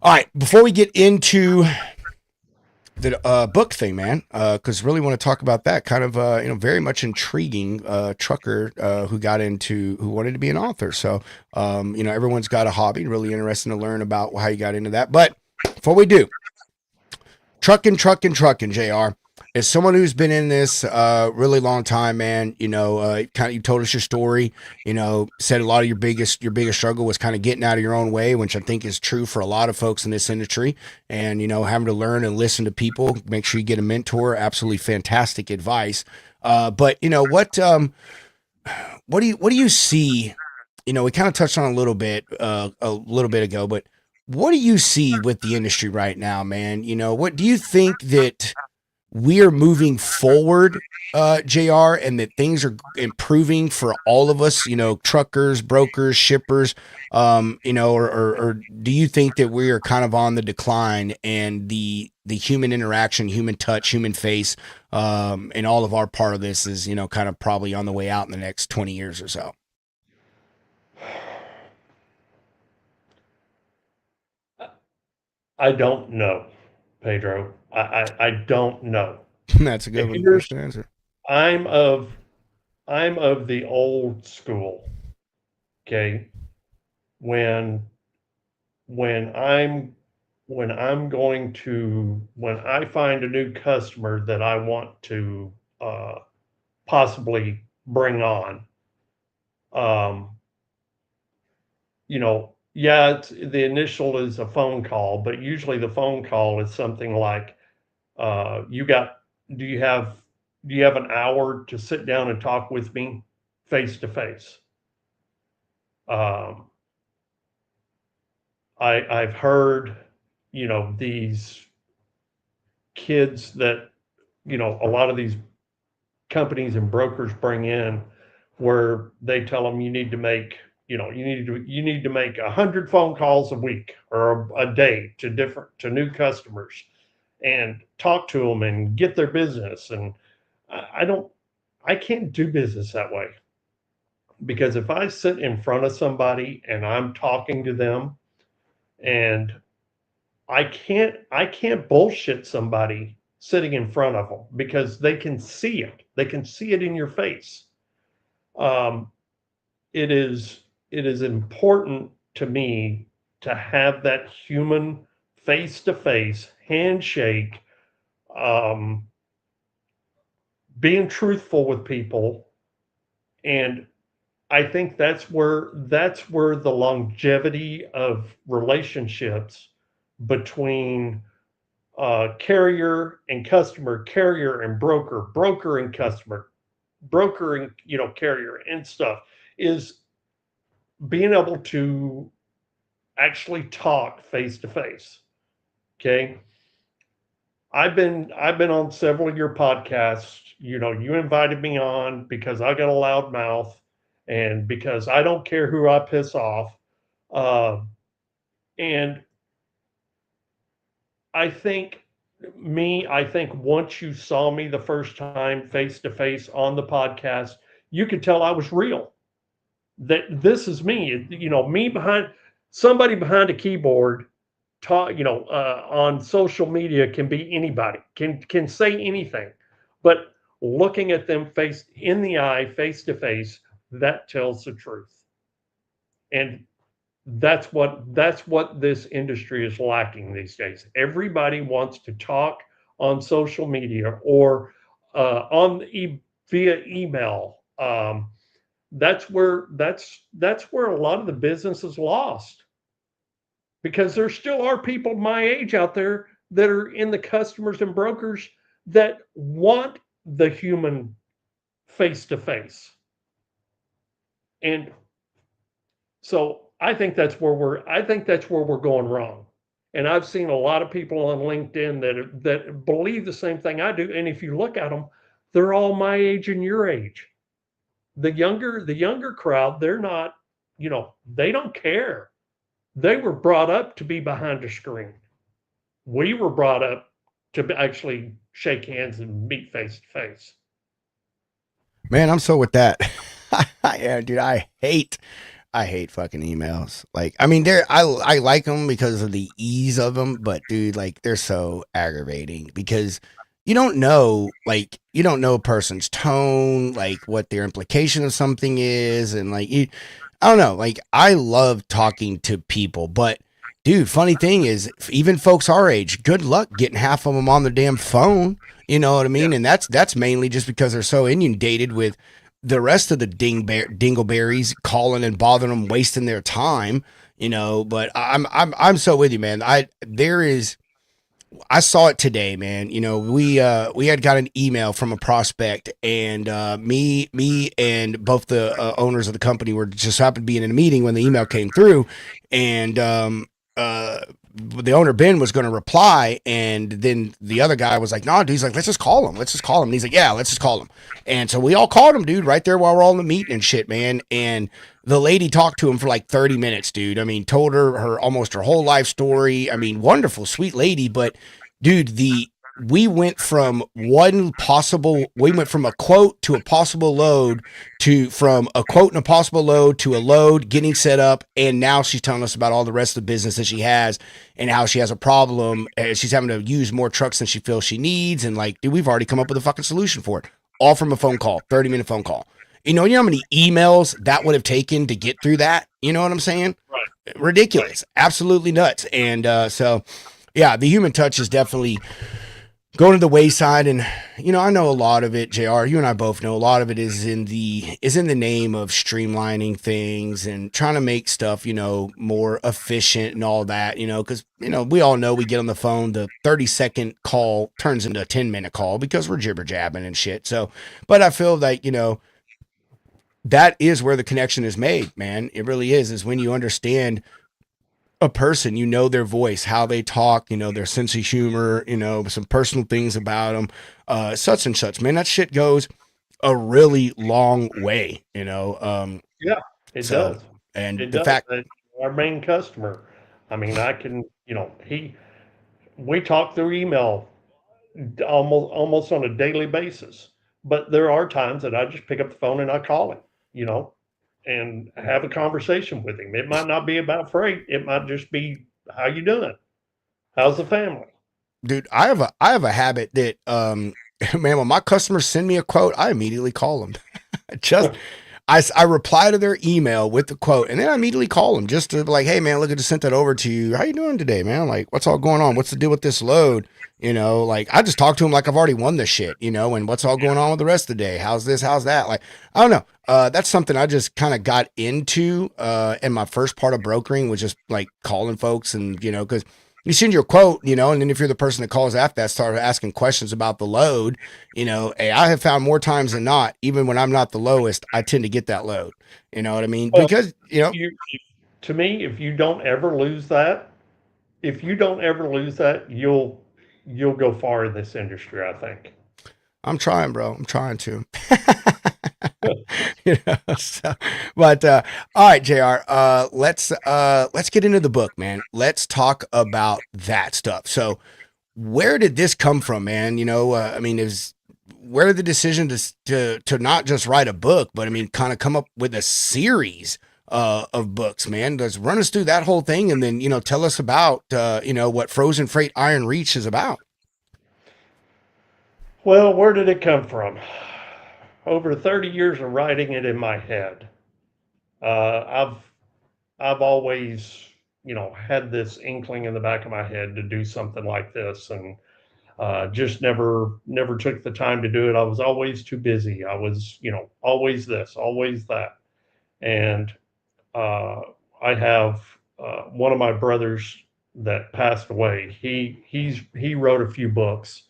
all right, before we get into the book thing, man, because really want to talk about that kind of very much intriguing trucker who wanted to be an author. So, everyone's got a hobby. Really interesting to learn about how you got into that. But before we do, trucking, JR. As someone who's been in this really long time, man, you told us your story, said a lot of your biggest struggle was kind of getting out of your own way, which I think is true for a lot of folks in this industry. And, having to learn and listen to people, make sure you get a mentor, absolutely fantastic advice. But what do you see? We kind of touched on a little bit ago, but what do you see with the industry right now, man? What do you think that we are moving forward, JR, and that things are improving for all of us, truckers, brokers, shippers, or do you think that we are kind of on the decline and the human interaction, human touch, human face, and all of our part of this is, kind of probably on the way out in the next 20 years or so? I don't know, Pedro. I don't know. That's a good one. Here's Question to answer. I'm of the old school. Okay. When when I'm when I find a new customer that I want to possibly bring on, um, yeah, the initial is a phone call, but usually the phone call is something like, you got, do you have, do you have an hour to sit down and talk with me face to face? Um, I've heard, these kids that, a lot of these companies and brokers bring in where they tell them you need to make, you need to make 100 phone calls a week or a day to new customers and talk to them and get their business. And I don't, I can't do business that way, because if I sit in front of somebody and I'm talking to them, and I can't bullshit somebody sitting in front of them, because they can see it. They can see it in your face. Um, it is it is important to me to have that human face to face handshake, um, being truthful with people. And I think that's where the longevity of relationships between carrier and customer, carrier and broker, broker and customer, broker and carrier and stuff, is being able to actually talk face to face. Okay. I've been on several of your podcasts. You invited me on because I got a loud mouth and because I don't care who I piss off. Uh, and I think once you saw me the first time face to face on the podcast, you could tell I was real. That this is me. Me behind somebody behind a keyboard. Talk, on social media can be anybody. Can say anything, but looking at them face in the eye, face to face, that tells the truth. And that's what this industry is lacking these days. Everybody wants to talk on social media or via email. That's where a lot of the business is lost, because there still are people my age out there that are in the customers and brokers that want the human face to face. And so I think that's where we're going wrong. And I've seen a lot of people on LinkedIn that believe the same thing I do. And if you look at them, they're all my age and your age. The younger crowd, they're not, they don't care. They were brought up to be behind a screen. We were brought up to actually shake hands and meet face to face. Man, I'm so with that. Yeah, dude, I hate fucking emails. Like, I mean, I like them because of the ease of them, but dude, like, they're so aggravating because you don't know a person's tone, like what their implication of something is, and like I don't know. Like, I love talking to people, but dude, funny thing is, even folks our age, good luck getting half of them on their damn phone. You know what I Yeah. mean? And that's mainly just because they're so inundated with the rest of the dingleberries calling and bothering them, wasting their time. But I'm so with you, man. I saw it today, man. We had got an email from a prospect, and me and both the owners of the company were just happened to be in a meeting when the email came through, and the owner Ben was going to reply, and then the other guy was like, "No, dude." He's like, "Let's just call him. Let's just call him." And he's like, "Yeah, let's just call him." And so we all called him, dude, right there while we're all in the meeting and shit, man. And the lady talked to him for like 30 minutes, dude. I mean, told her almost her whole life story. I mean, wonderful, sweet lady, but dude, we went from a quote to a possible load, to from a quote and a possible load to a load getting set up, and now she's telling us about all the rest of the business that she has and how she has a problem. She's having to use more trucks than she feels she needs, and like, dude, we've already come up with a fucking solution for it, all from a phone call, 30-minute phone call. You know how many emails that would have taken to get through that? You know what I'm saying? Right. Right. Ridiculous, absolutely nuts. And so yeah, the human touch is definitely going to the wayside. And I know a lot of it, JR, you and I both know a lot of it is in the name of streamlining things and trying to make stuff more efficient and all that, because we all know we get on the phone, the 30-second call turns into a 10-minute call because we're jibber jabbing and shit. So but I feel like that is where the connection is made, man. It really is when you understand a person, their voice, how they talk, their sense of humor, some personal things about them, such and such, man. That shit goes a really long way, Yeah, it so, does. and It the does. fact, And our main customer, I mean, I can, we talk through email almost on a daily basis. But there are times that I just pick up the phone and I call him, you know, and have a conversation with him. It might not be about freight. It might just be, how you doing? How's the family? dude, I have a habit that, man, when my customers send me a quote, I immediately call them. just I reply to their email with the quote, and then I immediately call them just to be like, hey man, look, I just sent that over to you. How you doing today, man? Like, what's all going on? What's the deal with this load? Like I just talk to them like I've already won this shit, and what's all going on with the rest of the day? How's this? How's that? Like, I don't know. That's something I just kind of got into in my first part of brokering, was just like calling folks, and because you send your quote, and then if you're the person that calls after that, start asking questions about the load, hey, I have found more times than not, even when I'm not the lowest, I tend to get that load. You know what I mean? Well, Because, to me, if you don't ever lose that, you'll go far in this industry, I think. I'm trying, bro. I'm trying to. So, but all right, JR. Let's get into the book, man. Let's talk about that stuff. So, where did this come from, man? I mean, is where did the decision to not just write a book, but I mean, kind of come up with a series of books, man? Let's run us through that whole thing, and then tell us about what Frozen Freight Iron Reach is about. Well, where did it come from? Over 30 years of writing it in my head. I've always, had this inkling in the back of my head to do something like this, and just never took the time to do it. I was always too busy. I was, always this, always that, and uh, I have one of my brothers that passed away. He wrote a few books.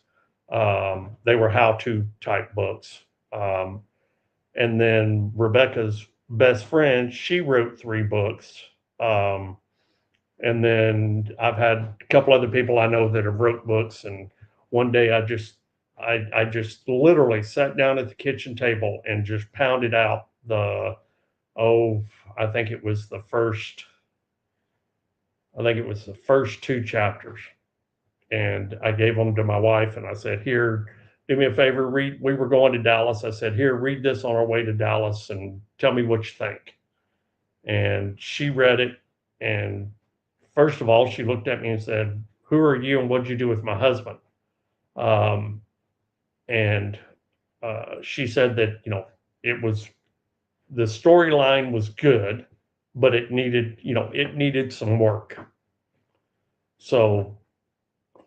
They were how-to type books. Um, and then Rebecca's best friend, she wrote 3 books. Um, and then I've had a couple other people I know that have wrote books. And one day I just literally sat down at the kitchen table and just pounded out oh, I think it was the first, I think it was the first 2 chapters. And I gave them to my wife and I said, here, do me a favor, read. We were going to Dallas. I said, here, read this on our way to Dallas and tell me what you think. And she read it. And first of all, she looked at me and said, who are you and what'd you do with my husband? Um, and she said that, it was, the storyline was good, but it needed some work. So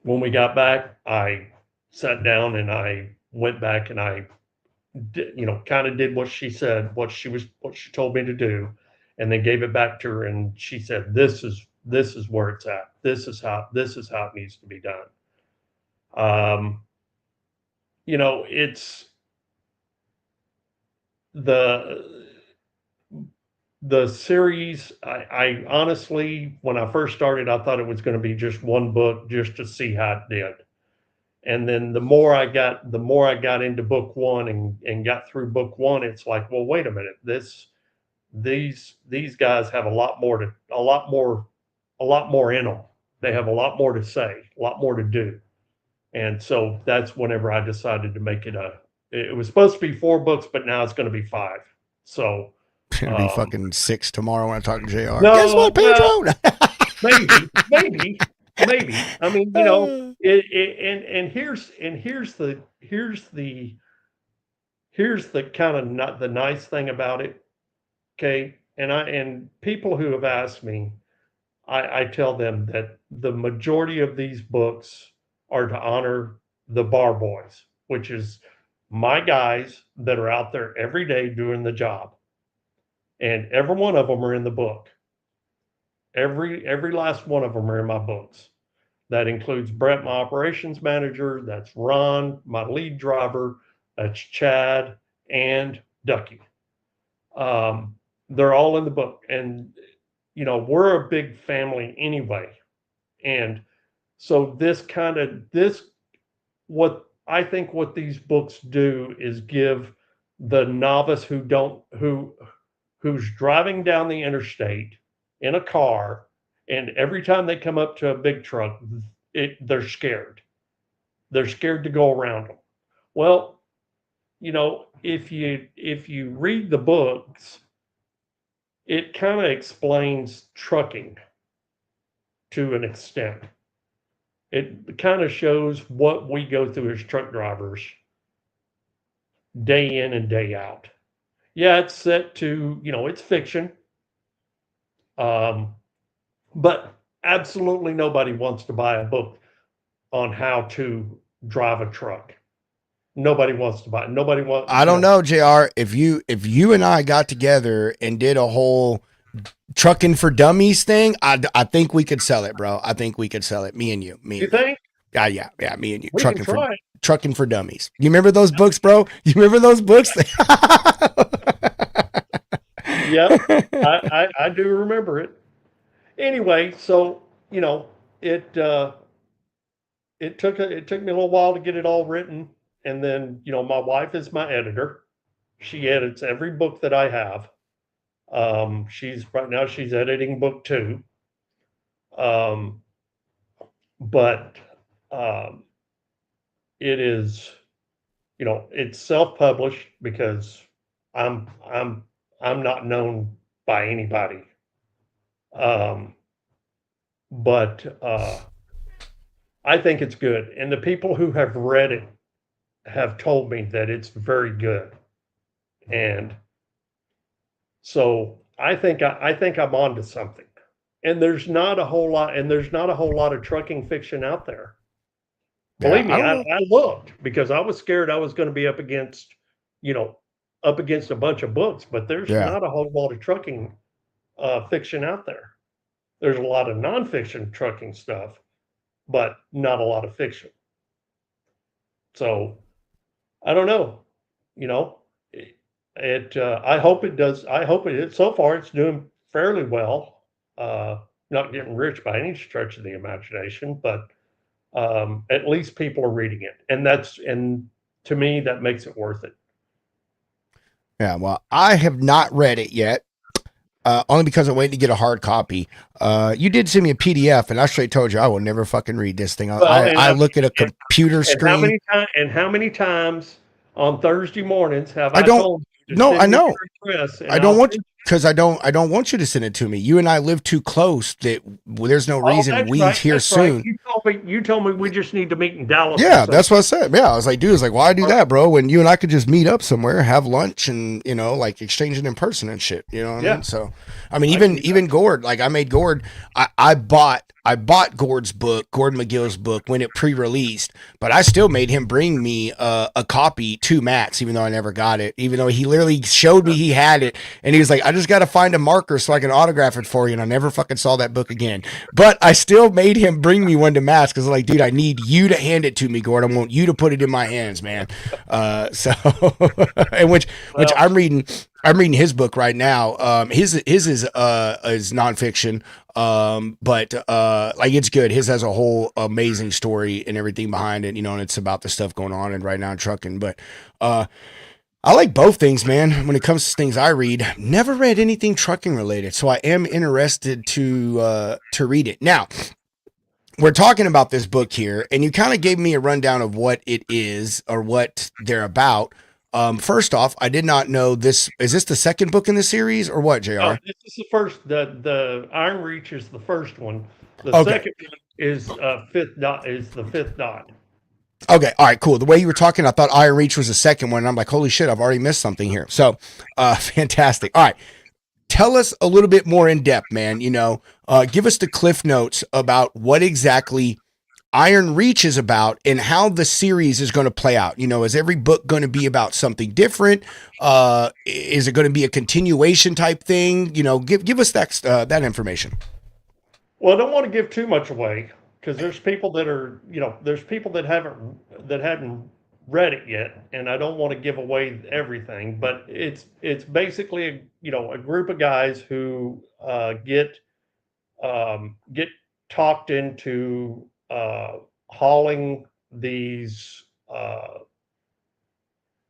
when we got back, I sat down and I went back and I did, kind of did what she said, what she told me to do, and then gave it back to her. And she said, this is where it's at. This is how it needs to be done. Um, it's the the series. I honestly, when I first started, I thought it was going to be just one book just to see how it did. And then the more I got into book one and got through book one, it's like, well, wait a minute, these guys have a lot more in them. They have a lot more to say, a lot more to do. And so that's whenever I decided to make it was supposed to be 4 books, but now it's going to be 5. So, It'll be um, fucking 6 tomorrow when I talk to JR. Guess no, what, well, Pedro? maybe. I mean, and here's the kind of not the nice thing about it. Okay, and people who have asked me, I tell them that the majority of these books are to honor the bar boys, which is my guys that are out there every day doing the job. And every one of them are in the book. Every last one of them are in my books. That includes Brett, my operations manager. That's Ron, my lead driver. That's Chad and Ducky. They're all in the book. And, we're a big family anyway. And so what these books do is give the novice who's driving down the interstate in a car, and every time they come up to a big truck, they're scared. They're scared to go around them. Well, if you read the books, it kind of explains trucking to an extent. It kind of shows what we go through as truck drivers day in and day out. Yeah, it's set to, it's fiction. But absolutely nobody wants to buy a book on how to drive a truck. Nobody wants to buy it. Nobody wants. I don't know, JR. If you and I got together and did a whole trucking for dummies thing, I think we could sell it, bro. I think we could sell it. Me and you. You think? Yeah, me and you. We can try it. Trucking for dummies. You remember those books, bro? You remember those books? Yeah, I do remember it. Anyway, so it took me a little while to get it all written, and then my wife is my editor. She edits every book that I have. She's editing book 2. But it is, it's self-published because I'm not known by anybody. But I think it's good. And the people who have read it have told me that it's very good. And so I think I'm onto something. And there's not a whole lot of trucking fiction out there. Believe me, I looked because I was scared I was going to be up against a bunch of books, but there's not a whole lot of trucking fiction out there. There's a lot of nonfiction trucking stuff, but not a lot of fiction. So I don't know, I hope it does. I hope so far it's doing fairly well. Not getting rich by any stretch of the imagination, but at least people are reading it. And to me, that makes it worth it. Yeah, well, I have not read it yet. Only because I'm waiting to get a hard copy. You did send me a PDF, and I straight told you I will never fucking read this thing. I look at a computer screen. How many times on Thursday mornings have I don't? told you No, I know. I don't want because I don't want you to send it to me. You and I live too close that there's no reason we here soon. Right. You told me we just need to meet in Dallas. Yeah, that's what I said. Yeah, I was like, dude, why do that, bro? When you and I could just meet up somewhere, have lunch, and like exchange it in person and shit. You know what I mean? So, I mean, even Gord, like I made Gord. I bought Gord's book, Gord McGill's book, when it pre-released, but I still made him bring me a copy to Matt's, even though I never got it. Even though he literally showed me he had it, and he was like, I just got to find a marker so I can autograph it for you, and I never fucking saw that book again. But I still made him bring me one to Matt's because I'm like, dude, I need you to hand it to me, Gord. I want you to put it in my hands, man. And which I'm reading his book right now. His is nonfiction. But like it's good. His has a whole amazing story and everything behind it, and it's about the stuff going on and right now in trucking. But I like both things, man. When it comes to things I read, never read anything trucking related, so I am interested to read it. Now, we're talking about this book here, and you kind of gave me a rundown of what it is or what they're about. First off, I did not know this. Is this the second book in the series or what, JR? This is the first. The Iron Reach is the first one. The second one is the fifth dot. Okay. All right, cool. The way you were talking, I thought Iron Reach was the second one. And I'm like, holy shit, I've already missed something here. So, fantastic. All right. Tell us a little bit more in depth, man. Give us the cliff notes about what exactly Iron Reach is about and how the series is going to play out. You know, is every book going to be about something different? Is it going to be a continuation type thing? You know, give us that information. Well, I don't want to give too much away because there's people that are, there's people that hadn't read it yet, and I don't want to give away everything. But it's basically a group of guys who get talked into hauling these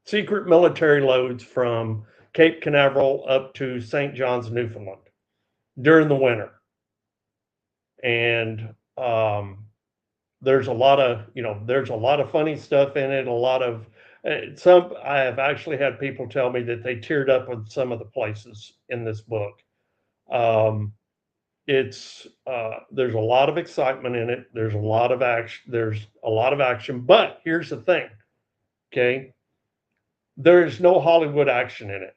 secret military loads from Cape Canaveral up to St. John's, Newfoundland during the winter. And there's a lot of funny stuff in it. A lot of some I have actually had people tell me that they teared up with some of the places in this book. It's there's a lot of excitement in it. There's a lot of action. But here's the thing, okay? There is no Hollywood action in it.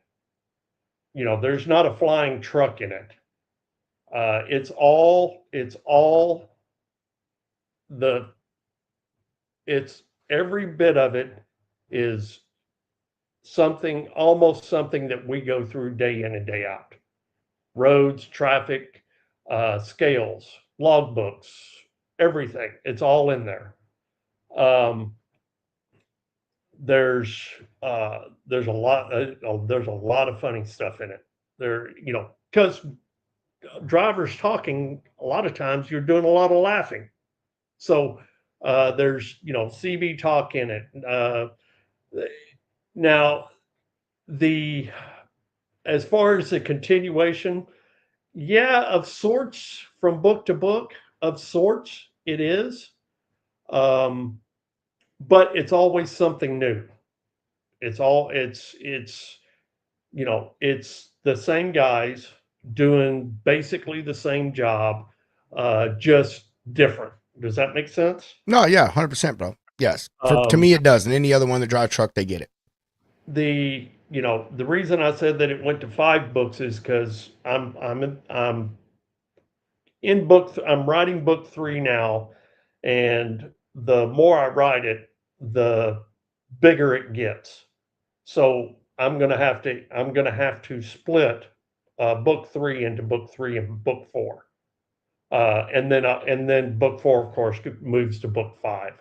There's not a flying truck in it. It's every bit of it is almost something that we go through day in and day out. Roads, traffic, scales, logbooks, everything. It's all in there. There's a lot of funny stuff in it. Because drivers talking, a lot of times you're doing a lot of laughing. So there's CB talk in it. Now as far as the continuation, yeah, of sorts, from book to book, of sorts it is. But it's always something new. It's the same guys doing basically the same job, just different. Does that make sense? No, yeah, 100%, bro. Yes, to me it does. And any other one that drive truck, they get it. The reason I said that it went to 5 books is because I'm writing book 3 now, and the more I write it, the bigger it gets. So I'm gonna have to split book 3 into book 3 and book 4, and then book 4, of course, moves to book 5.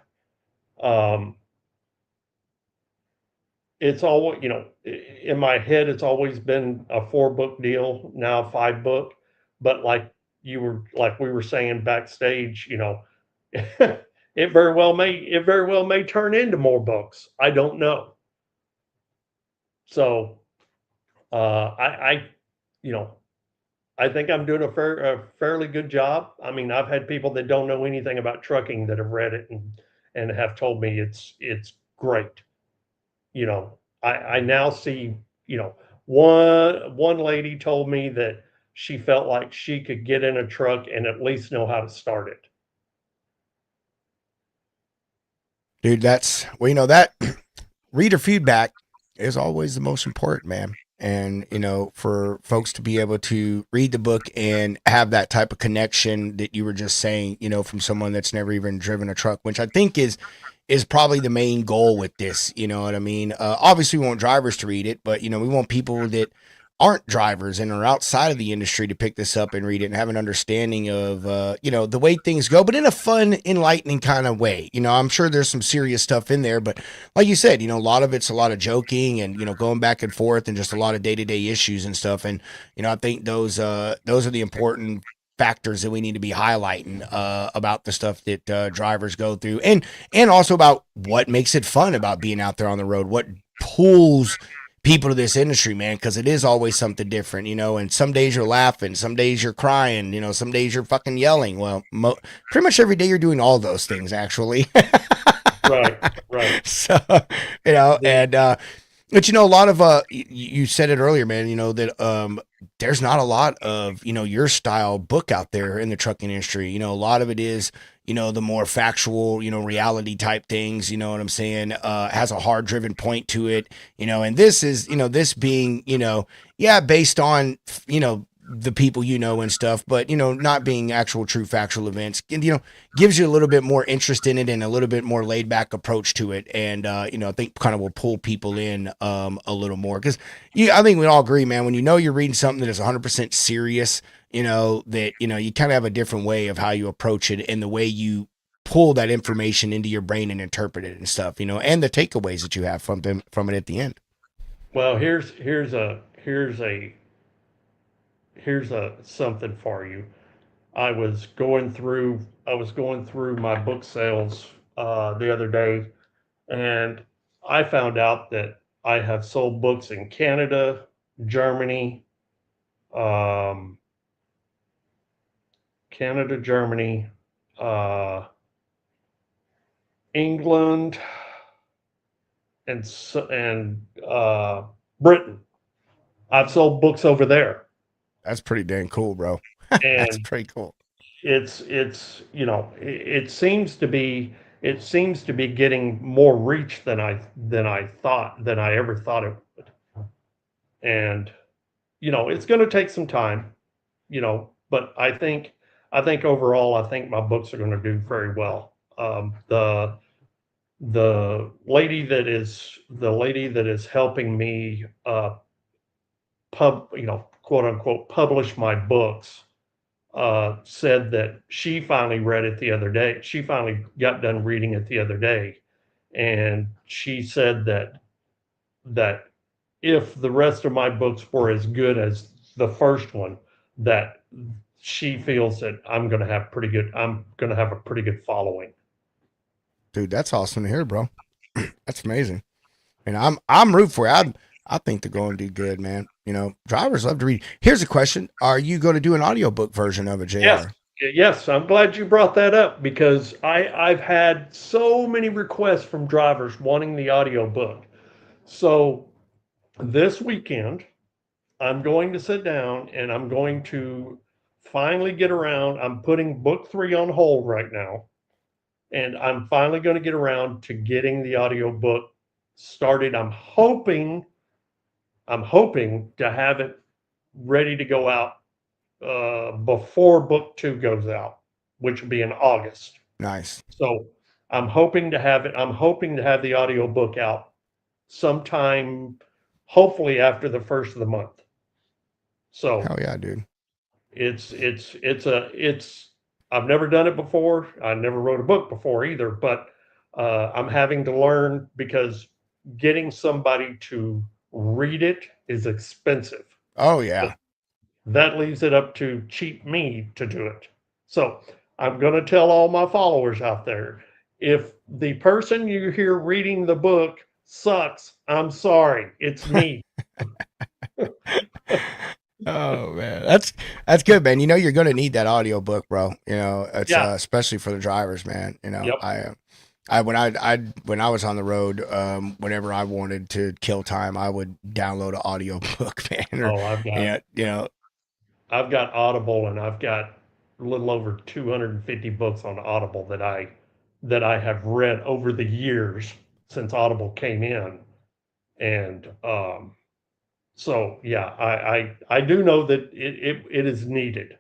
It's all in my head. It's always been a 4-book deal, now 5-book. But like we were saying backstage, it very well may turn into more books. I don't know. So I think I'm doing a fairly good job. I mean, I've had people that don't know anything about trucking that have read it and have told me it's great. I now see, one lady told me that she felt like she could get in a truck and at least know how to start it. Dude, that reader feedback is always the most important, man. And, for folks to be able to read the book and have that type of connection that you were just saying, from someone that's never even driven a truck, which I think is probably the main goal with this. You know what I mean? Obviously we want drivers to read it, but we want people that aren't drivers and are outside of the industry to pick this up and read it and have an understanding of, the way things go, but in a fun, enlightening kind of way. I'm sure there's some serious stuff in there, but like you said, a lot of it's a lot of joking and, going back and forth and just a lot of day-to-day issues and stuff. And, I think those are the important factors that we need to be highlighting about the stuff that drivers go through, and also about what makes it fun about being out there on the road, what pulls people to this industry, man, because it is always something different, and some days you're laughing, some days you're crying, some days you're fucking yelling. Well, pretty much every day you're doing all those things, actually. Right. So, and but a lot of you said it earlier, man, that there's not a lot of your style book out there in the trucking industry. A lot of it is the more factual, reality type things, you know what I'm saying, has a hard driven point to it, and this is, this being, based on, the people and stuff, but not being actual true factual events, and gives you a little bit more interest in it and a little bit more laid back approach to it, and I think kind of will pull people in a little more because I think we all agree, man. When you're reading something that is 100% serious, that you kind of have a different way of how you approach it and the way you pull that information into your brain and interpret it and stuff, and the takeaways that you have from it at the end. Well, here's a something for you. I was going through my book sales the other day, and I found out that I have sold books in Canada, Germany, um, Germany, uh, England, and Britain. I've sold books over there, That's pretty dang cool, bro. That's and pretty cool. it seems to be getting more reach than I ever thought it would. And it's going to take some time, but I think overall, I think my books are going to do very well. The lady that is helping me quote unquote publish my books said that she finally read it the other day. She finally got done reading it the other day, and she said that if the rest of my books were as good as the first one, that she feels that I'm going to have a pretty good following. Dude, that's awesome to hear, bro. That's amazing. And I'm rooting for you. I think they're going to do good, man. Drivers love to read. Here's a question. Are you going to do an audiobook version of it, JR? Yes, I'm glad you brought that up because I've had so many requests from drivers wanting the audiobook. So this weekend, I'm going to sit down and I'm going to finally get around. I'm putting book 3 on hold right now, and I'm finally going to get around to getting the audiobook started. I'm hoping to have it ready to go out before book 2 goes out, which will be in August. Nice. So I'm hoping to have the audiobook out sometime, hopefully after the first of the month. So Hell yeah, dude. it's I've never done it before. I never wrote a book before either, but I'm having to learn because getting somebody to read it is expensive. Oh yeah. That leaves it up to cheap me to do it. So I'm going to tell all my followers out there, if the person you hear reading the book sucks, I'm sorry. It's me. Oh man, that's good, man. You're gonna need that audio book, bro. It's Yeah. especially for the drivers, man. Yep. I when I was on the road, whenever I wanted to kill time, I would download an audio book, man. Or, Oh, I've got Audible, and I've got a little over 250 books on Audible that I have read over the years since Audible came in. And so yeah, I do know that it is needed.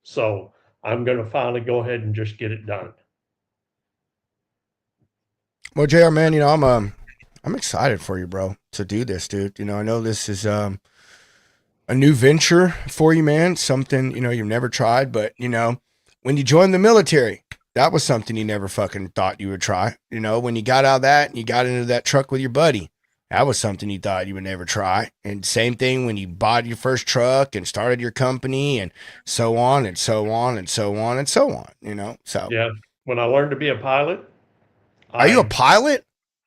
So I'm going to finally go ahead and just get it done. Well, JR, man, I'm excited for you, bro, to do this, dude. I know this is a new venture for you, man. Something you've never tried, but when you joined the military, that was something you never fucking thought you would try. When you got out of that and you got into that truck with your buddy, that was something you thought you would never try. And same thing when you bought your first truck and started your company, and so on and so on and so on and so on. So Yeah, when I learned to be a pilot, are you a pilot?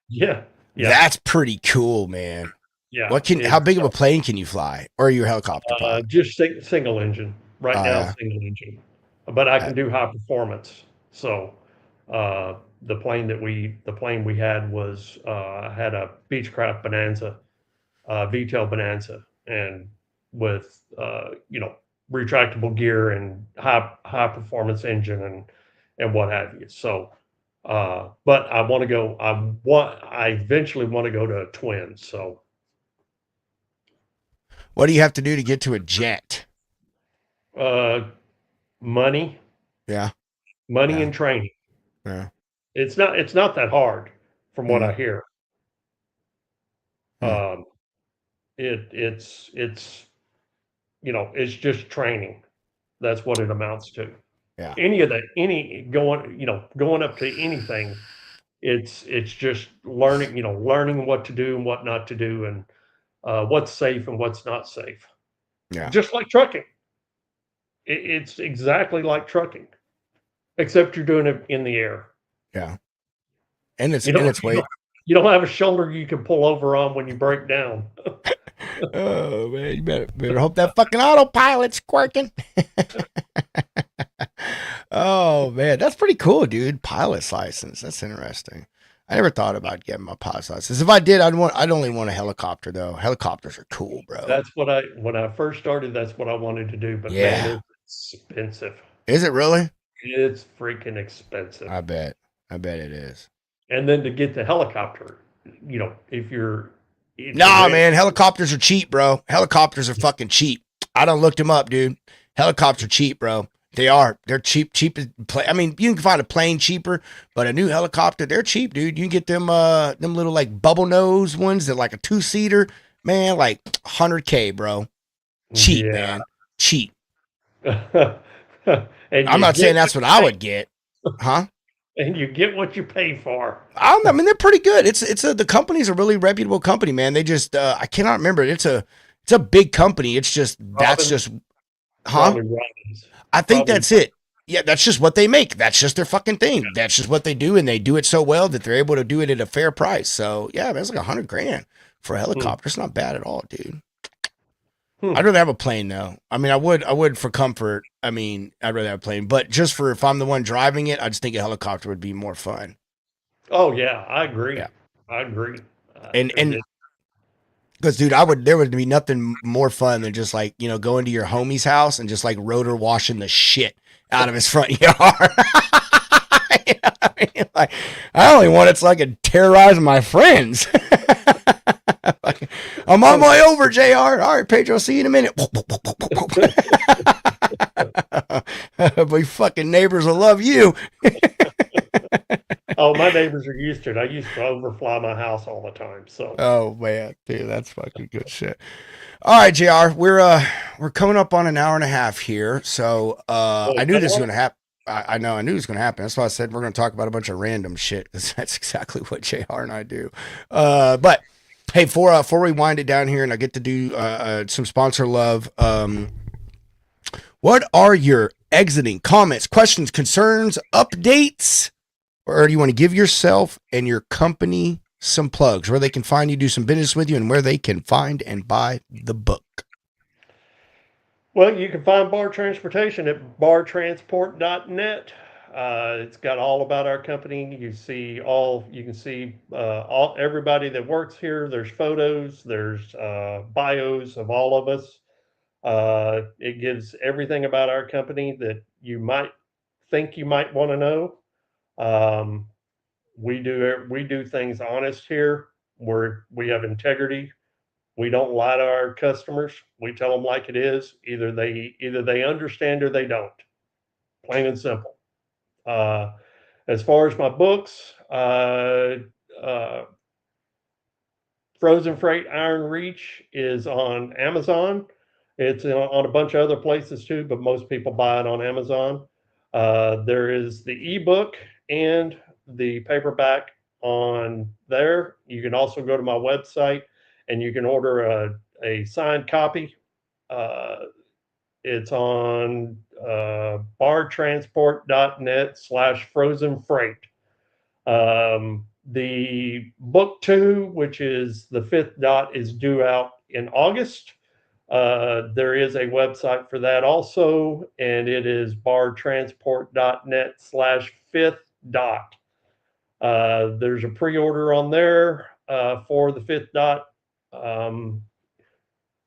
Yeah, yeah, That's pretty cool, man. yeah. How big of a plane can you fly? Or are you a helicopter pilot? Just single engine right now, Yeah. single engine, but I Uh, can do high performance. So the plane we had had a Beechcraft Bonanza, VTEL Bonanza, and with retractable gear and high performance engine and what have you. So, but I want to go. I eventually want to go to a twin. So What do you have to do to get to a jet? Money, Yeah. money Yeah. and training. Yeah. It's not that hard from what Mm, I hear. mm, Um, it's it's just training. That's what it amounts to. yeah. Any going up to anything, it's just learning, learning what to do and what not to do, and what's safe and what's not safe. Yeah. Just like trucking, it's exactly like trucking, except you're doing it in the air. Yeah. And it's You and don't it's you don't weight. you don't have a shoulder you can pull over on when you break down. Oh man, you better hope that fucking autopilot's working. Oh man, that's pretty cool, dude. Pilot's license. That's interesting. I never thought about getting my pilot's license. If I did, I'd only want a helicopter though. Helicopters are cool, bro. That's when I first started, that's what I wanted to do, but man, Yeah. it's expensive. Is it really? It's freaking expensive. I bet. I bet it is. And then to get the helicopter, if you're Nah, ready, man, helicopters are cheap, bro. Helicopters are fucking cheap. I done looked them up, dude. Helicopters are cheap, bro. They are. They're cheap. Cheap as I mean, you can find a plane cheaper, but a new helicopter, they're cheap, dude. You can get them little like bubble nose ones that like a 2-seater, man, like 100K, bro. Cheap, yeah. man. Cheap. And I'm not saying that's what I would get, huh? you get what you pay for. I mean, they're pretty good. The company's a really reputable company, man. They just I cannot remember. It's a big company. It's just that's Robin, just huh? probably Robin's. I think Probably. that's it. Yeah, that's just what they make. That's just their fucking thing. That's just what they do, and they do it so well that they're able to do it at a fair price. So yeah, man, it's like $100,000 for a helicopter. It's not bad at all, dude. I'd rather have a plane though. I mean, I would for comfort. I mean, I'd rather have a plane, but just for if I'm the one driving it, I just think a helicopter would be more fun. Oh yeah, I agree. Yeah, I agree. and because dude, there would be nothing more fun than just like going to your homie's house and just like rotor washing the shit out of his front yard. You know what I mean? Like, I only want it so I can terrorize my friends. Like, I'm on my way over, JR. All right, Pedro, see you in a minute. But fucking neighbors will love you. Oh, my neighbors are used to it. I used to overfly my house all the time. So Oh man, dude, that's fucking good shit. All right, JR, we're coming up on an hour and a half here. So I knew this was gonna happen. I know I knew it was gonna happen. That's why I said we're gonna talk about a bunch of random shit, because that's exactly what JR and I do. But hey, before we wind it down here and I get to do some sponsor love, what are your exiting comments, questions, concerns, updates? Or do you want to give yourself and your company some plugs, where they can find you, do some business with you, and where they can find and buy the book? well, you can find Bar Transportation at bartransport.net. It's got all about our company. You can see all everybody that works here. There's photos, there's bios of all of us. It gives everything about our company that you might think you might want to know. Um, we do things honest here. We have integrity. We don't lie to our customers. We tell them like it is. Either they understand or they don't. Plain and simple. Uh, as far as my books, uh, Frozen Freight Iron Reach is on Amazon. It's on a bunch of other places too, but most people buy it on Amazon. There is the ebook and the paperback on there. You can also go to my website and you can order a signed copy. Uh, it's on bartransport.net/frozen freight. The book two, which is the fifth dot, is due out in August. There is a website for that also, and it is bartransport.net/fifth dot. There's a pre-order on there for the fifth dot. Um,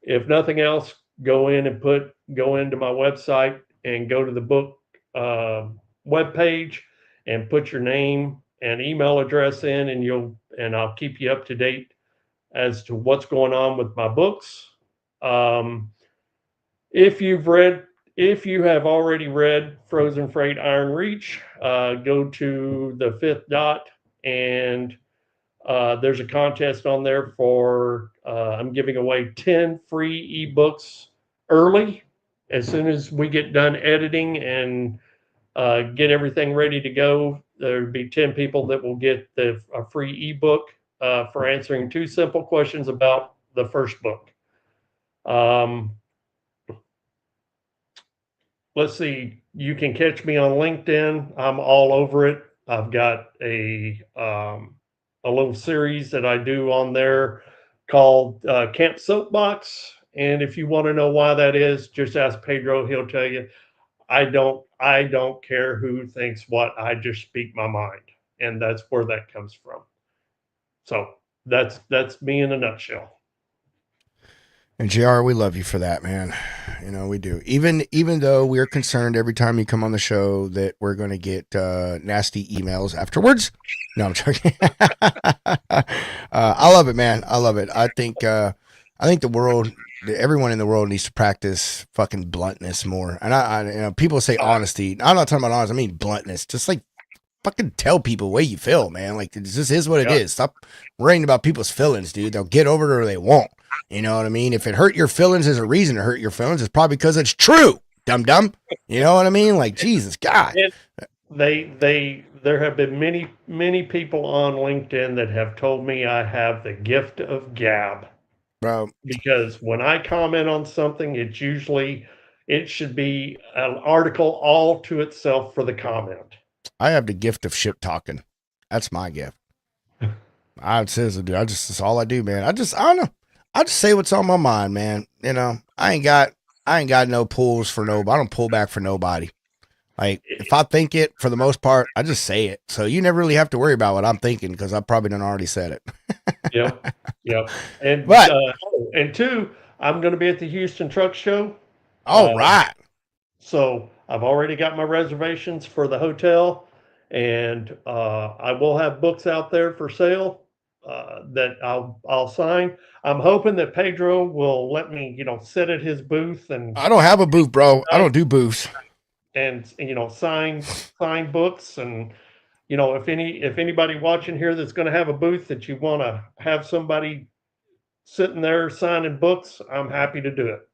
if nothing else, go into my website and go to the book web page and put your name and email address in, and I'll keep you up to date as to what's going on with my books. Um, if you've read If you have already read Frozen Freight Iron Reach, go to the fifth dot, and there's a contest on there for, I'm giving away 10 free ebooks early. As soon as we get done editing and get everything ready to go, there'll be 10 people that will get a free ebook for answering 2 simple questions about the first book. Let's see, you can catch me on LinkedIn. I'm all over it. I've got a little series that I do on there called Camp Soapbox. And if you want to know why that is, just ask Pedro. He'll tell you. I don't care who thinks what. I just speak my mind, and that's where that comes from. So that's me in a nutshell. And JR, we love you for that, man. You know, we do. Even though we're concerned every time you come on the show that we're going to get nasty emails afterwards. No, I'm joking. I love it, man. I love it. I think the world, everyone in the world needs to practice fucking bluntness more. And I you know, people say honesty. I'm not talking about honesty. I mean bluntness. Just like fucking tell people the way you feel, man. Like it just is what it is. Stop worrying about people's feelings, dude. They'll get over it or they won't. You know what I mean? If it hurt your feelings, there's a reason to hurt your feelings. It's probably because it's true. Dum. You know what I mean? Like Jesus, God. There have been many people on LinkedIn that have told me I have the gift of gab. Bro. Because when I comment on something, it should be an article all to itself for the comment. I have the gift of shit talking. That's my gift. Seriously, dude. That's all I do, man. I don't know. I just say what's on my mind, man. You know, I ain't got no pulls for nobody. I don't pull back for nobody. Like if I think it, for the most part, I just say it. So you never really have to worry about what I'm thinking because I probably done already said it. Yep. And and 2, I'm going to be at the Houston Truck Show. All right. So I've already got my reservations for the hotel, and I will have books out there for sale that I'll sign. I'm hoping that Pedro will let me, sit at his booth and I don't have a booth, bro. I don't do booths. And sign books, and if anybody watching here that's going to have a booth that you want to have somebody sitting there signing books, I'm happy to do it.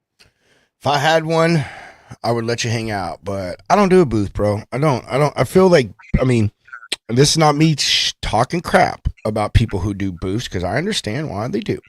If I had one, I would let you hang out, but I don't do a booth, bro. I feel like, I mean, this is not me talking crap about people who do booths because I understand why they do.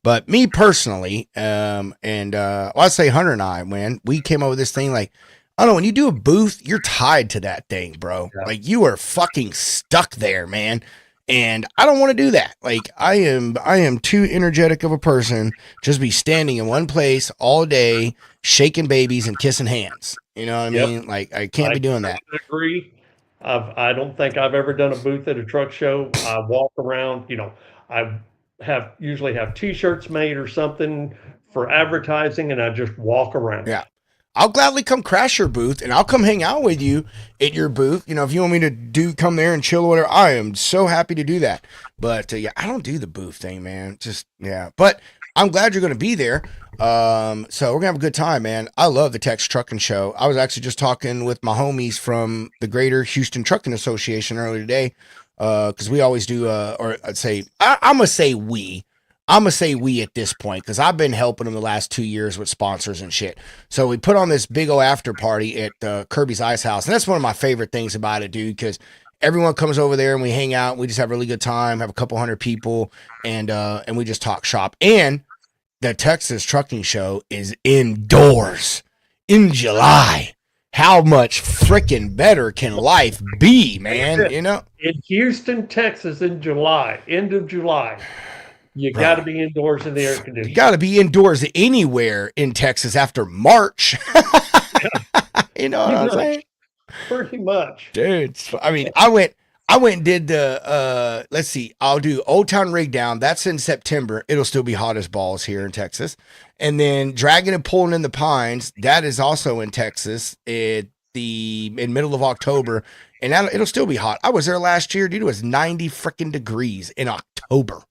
But me personally, I say Hunter and I, when we came up with this thing, like, I don't know, when you do a booth, you're tied to that thing, bro. Yeah. Like you are fucking stuck there, man. And I don't want to do that. Like I am too energetic of a person just be standing in one place all day, shaking babies and kissing hands. You know what I mean? Like I can't be doing that. I agree. I don't think I've ever done a booth at a truck show. I walk around, I usually have t-shirts made or something for advertising, and I just walk around. Yeah. I'll gladly come crash your booth and I'll come hang out with you at your booth. If you want me to come there and chill or whatever, I am so happy to do that. But I don't do the booth thing, man. But I'm glad you're going to be there. So we're gonna have a good time, man. I love the Tex Trucking Show. I was actually just talking with my homies from the Greater Houston Trucking Association earlier today. Cause we always do, or I'd say, I'm gonna say we at this point, because I've been helping them the last 2 years with sponsors and shit. So we put on this big old after party at Kirby's Ice House. And that's one of my favorite things about it, dude, because everyone comes over there and we hang out. We just have a really good time, have a couple hundred people, and we just talk shop. And the Texas Trucking Show is indoors in July. How much freaking better can life be, man? In Houston, Texas in July, end of July. You got to be indoors in the air conditioning. You got to be indoors anywhere in Texas after March. You know what I'm saying? Pretty much. Dude, I mean, I went and did the, let's see, I'll do Old Town Rig Down. That's in September. It'll still be hot as balls here in Texas. And then Dragging and Pulling in the Pines, that is also in Texas in middle of October. And it'll still be hot. I was there last year, dude. It was 90 freaking degrees in October.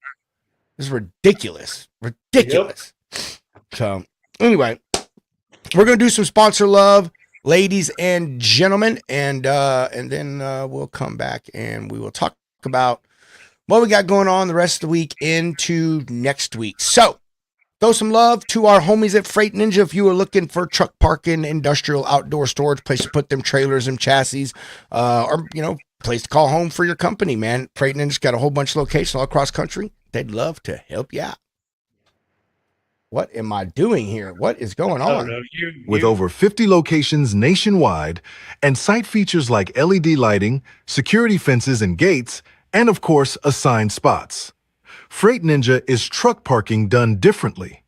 It's ridiculous. Yep. So anyway, we're gonna do some sponsor love, ladies and gentlemen, and then we'll come back and we will talk about what we got going on the rest of the week into next week. So throw some love to our homies at Freight Ninja. If you are looking for truck parking, industrial outdoor storage, place to put them trailers and chassis, or, place to call home for your company, man. Freight Ninja's got a whole bunch of locations all across country. They'd love to help you out. What am I doing here? What is going on? No, With over 50 locations nationwide and site features like LED lighting, security fences and gates, and of course, assigned spots. Freight Ninja is truck parking done differently.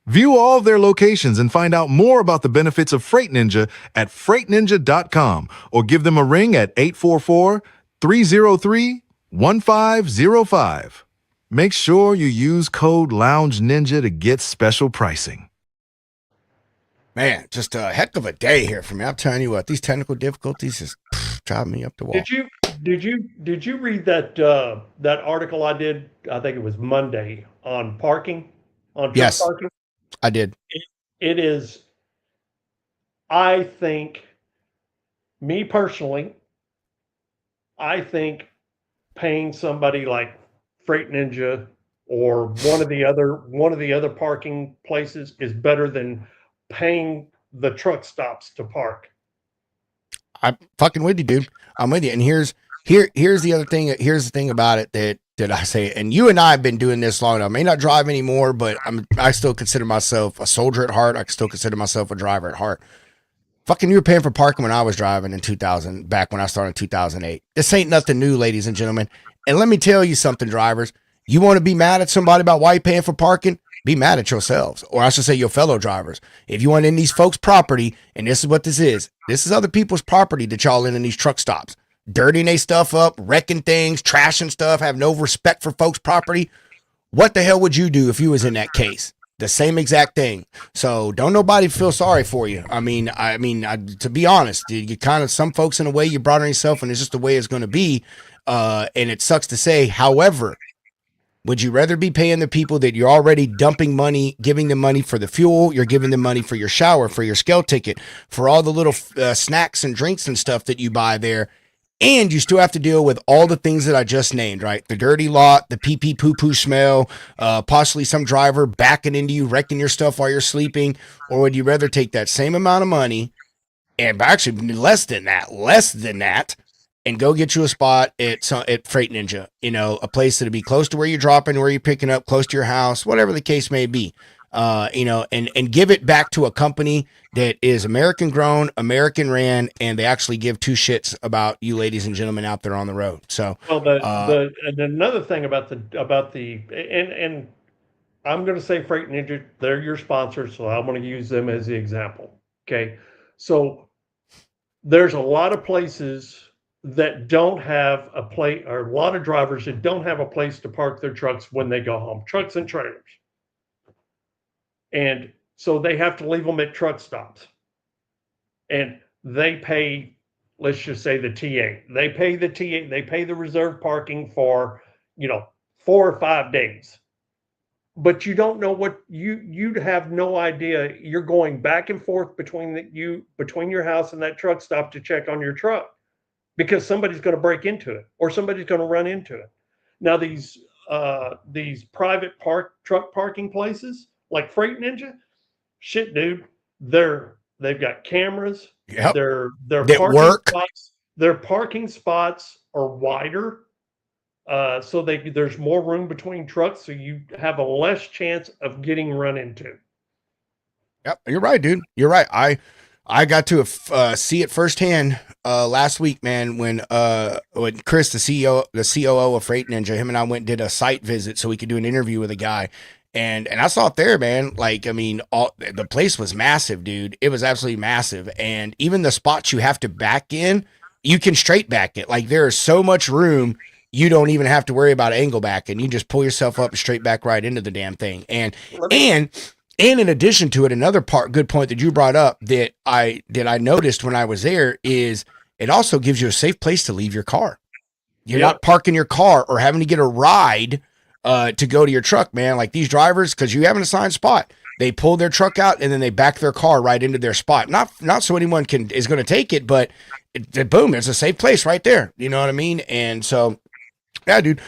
View all of their locations and find out more about the benefits of Freight Ninja at freightninja.com or give them a ring at 844-303-1505. Make sure you use code Lounge Ninja to get special pricing. Man, just a heck of a day here for me. I'm telling you what, these technical difficulties just drive me up the wall. Did you read that that article I did? I think it was Monday on parking, on truck parking. I did. It is. I think, me personally, I think paying somebody like Freight Ninja or one of the other parking places is better than paying the truck stops to park. I'm fucking with you, dude. I'm with you. And here's the other thing. Here's the thing about it that I say, and you and I have been doing this long enough. I may not drive anymore, but I still consider myself a soldier at heart. I still consider myself a driver at heart. Fucking, you were paying for parking when I was driving in 2000, back when I started in 2008. This ain't nothing new, ladies and gentlemen. And let me tell you something, drivers. You want to be mad at somebody about why you're paying for parking? Be mad at yourselves, or I should say your fellow drivers. If you want in these folks' property, and this is what this is other people's property that y'all in these truck stops. Dirtying they stuff up, wrecking things, trashing stuff, have no respect for folks' property. What the hell would you do if you was in that case? The same exact thing. So don't nobody feel sorry for you. I mean, to be honest, you kind of, some folks in a way you brought on yourself, and it's just the way it's going to be. And it sucks to say. However, would you rather be paying the people that you're already dumping money, giving them money for the fuel, you're giving them money for your shower, for your scale ticket, for all the little snacks and drinks and stuff that you buy there, and you still have to deal with all the things that I just named, right? The dirty lot, the pee-pee poo-poo smell, possibly some driver backing into you, wrecking your stuff while you're sleeping, or would you rather take that same amount of money, and actually less than that, and go get you a spot at Freight Ninja, a place that'll be close to where you're dropping, where you're picking up, close to your house, whatever the case may be, and give it back to a company that is American grown, American ran, and they actually give two shits about you, ladies and gentlemen, out there on the road. So, and another thing about the and I'm going to say Freight Ninja, they're your sponsor, so I'm going to use them as the example. Okay, so there's a lot of places that don't have a place, or a lot of drivers that don't have a place to park their trucks when they go home, trucks and trailers. And so they have to leave them at truck stops. And they pay, let's just say the TA. They pay the TA, they pay the reserve parking for, 4 or 5 days. But you don't know what you'd have no idea. You're going back and forth between your house and that truck stop to check on your truck, because somebody's going to break into it or somebody's going to run into it. Now these private truck parking places like Freight Ninja, shit, dude, they've got cameras. Yep. Their parking spots are wider, so there's more room between trucks, so you have a less chance of getting run into. Yep, you're right, dude. You're right. I got to see it firsthand last week, man, when Chris, the COO of Freight Ninja, him and I went and did a site visit so we could do an interview with a guy. And I saw it there, man. Like, I mean, the place was massive, dude. It was absolutely massive. And even the spots you have to back in, you can straight back it. Like, there is so much room, you don't even have to worry about angle back, and you just pull yourself up and straight back right into the damn thing. And in addition to it, another good point that you brought up that I noticed when I was there is it also gives you a safe place to leave your car. You're not parking your car or having to get a ride to go to your truck, man. Like these drivers, because you have an assigned spot. They pull their truck out and then they back their car right into their spot. Not so anyone is going to take it, but boom, there's a safe place right there. You know what I mean? And so, yeah, dude,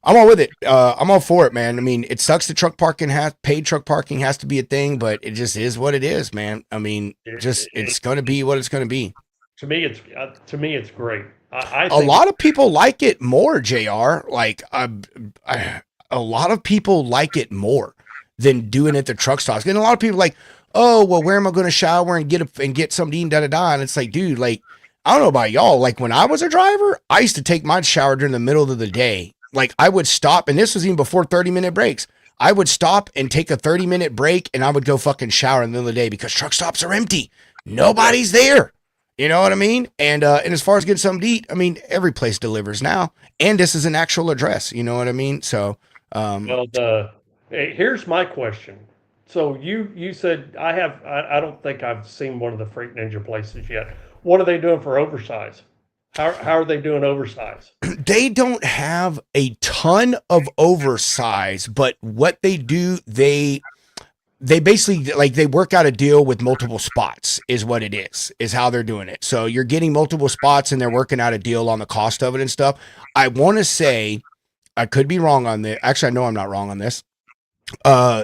I'm all with it. I'm all for it, man. I mean, it sucks that paid truck parking has to be a thing, but it just is what it is, man. I mean, it's going to be what it's going to be. To me, it's great. I A think lot of people like it more, JR. Like, a lot of people like it more than doing it at the truck stops. And a lot of people are like, oh, well, where am I going to shower and get something to eat, da da da. And it's like, dude, like, I don't know about y'all. Like, when I was a driver, I used to take my shower during the middle of the day. Like, I would stop, and this was even before 30-minute breaks. I would stop and take a 30-minute break, and I would go fucking shower in the middle of the day because truck stops are empty. Nobody's there. You know what I mean? And as far as getting something to eat, I mean, every place delivers now, and this is an actual address. You know what I mean? So, here's my question. So you said I don't think I've seen one of the Freight Ninja places yet. What are they doing for oversize? How are they doing oversize? they don't have a ton of oversize, but what they do, they basically, like, they work out a deal with multiple spots is what it is how they're doing it. So you're getting multiple spots and they're working out a deal on the cost of it and stuff. I want to say, I could be wrong on this. Actually, I know I'm not wrong on this.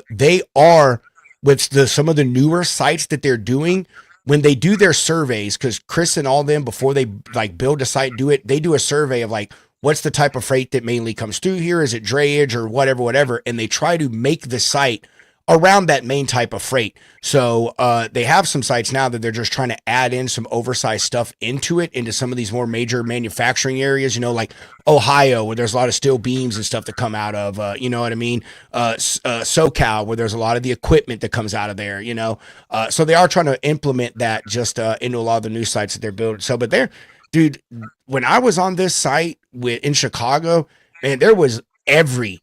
They are with some of the newer sites that they're doing when they do their surveys, because Chris and all them, before they like build a site, they do a survey of like, what's the type of freight that mainly comes through here? Is it drayage or whatever? And they try to make the site around that main type of freight. So they have some sites now that they're just trying to add in some oversized stuff into some of these more major manufacturing areas, you know, like Ohio, where there's a lot of steel beams and stuff that come out of, you know what I mean? SoCal, where there's a lot of the equipment that comes out of there, you know? So they are trying to implement that just into a lot of the new sites that they're building. So, but dude, when I was on this site in Chicago, man, there was everything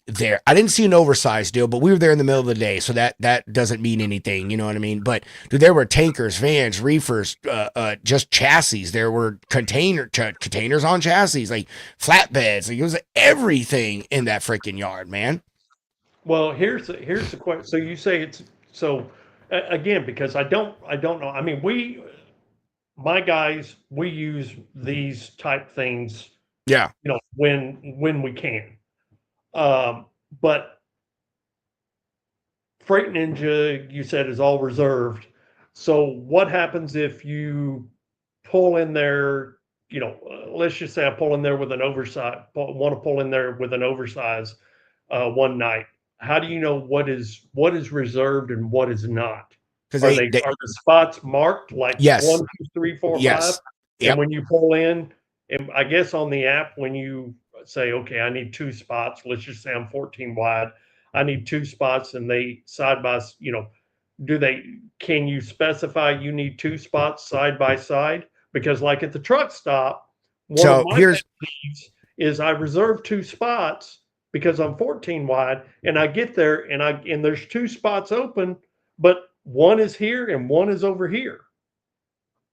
there. I didn't see an oversized deal, but we were there in the middle of the day, so that doesn't mean anything, you know what I mean? But dude, there were tankers, vans, reefers, just chassis. There were containers on chassis, like flatbeds. Like, it was everything in that freaking yard, man. Well, here's the question. So you say it's so again, because I don't know. I mean, my guys, we use these type things, Yeah. you know, when we can. But Freight Ninja, you said, is all reserved. So what happens if you pull in there, you know, let's just say I pull in there with an oversize, want to pull in there with an oversize one night. How do you know what is reserved and what is not? Because are the spots marked like yes. 1, 2, 3, 4, yes. 5? Yep. And when you pull in, and I guess on the app, when you say, okay, I need 2 spots, let's just say I'm 14 wide, I need 2 spots, and they side by, you know, can you specify you need 2 spots side by side? Because like at the truck stop, one of my needs is I reserve 2 spots because I'm 14 wide, and I get there and there's 2 spots open, but one is here and one is over here.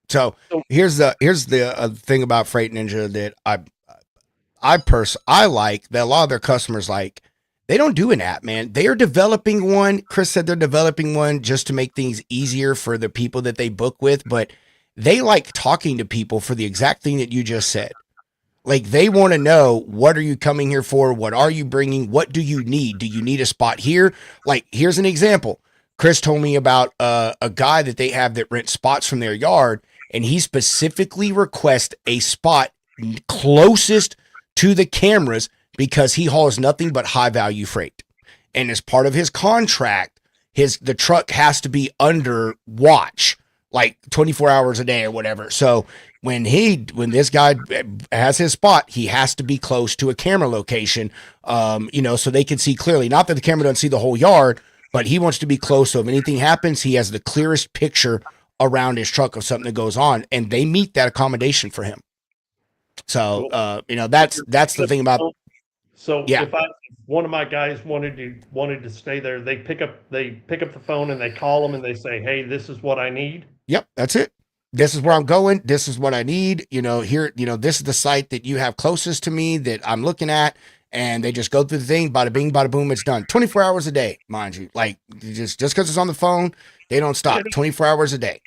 So here's the thing about Freight Ninja that I like, that a lot of their customers like. They don't do an app, man. They are developing one. Chris said they're developing one just to make things easier for the people that they book with, but they like talking to people for the exact thing that you just said. Like, they want to know, what are you coming here for? What are you bringing? What do you need? Do you need a spot here? Like, here's an example. Chris told me about a guy that they have that rents spots from their yard, and he specifically requests a spot closest to the cameras because he hauls nothing but high value freight. And as part of his contract, the truck has to be under watch, like 24 hours a day or whatever. So when this guy has his spot, he has to be close to a camera location, you know, so they can see clearly. Not that the camera doesn't see the whole yard, but he wants to be close. So if anything happens, he has the clearest picture around his truck of something that goes on, and they meet that accommodation for him. So, you know, that's the thing about. So yeah. If one of my guys wanted to stay there, they pick up the phone and they call them and they say, hey, this is what I need. Yep. That's it. This is where I'm going. This is what I need. You know, here, you know, this is the site that you have closest to me that I'm looking at. and they just go through the thing, bada bing, bada boom, it's done. 24 hours a day, mind you. Like just because it's on the phone, they don't stop. 24 hours a day.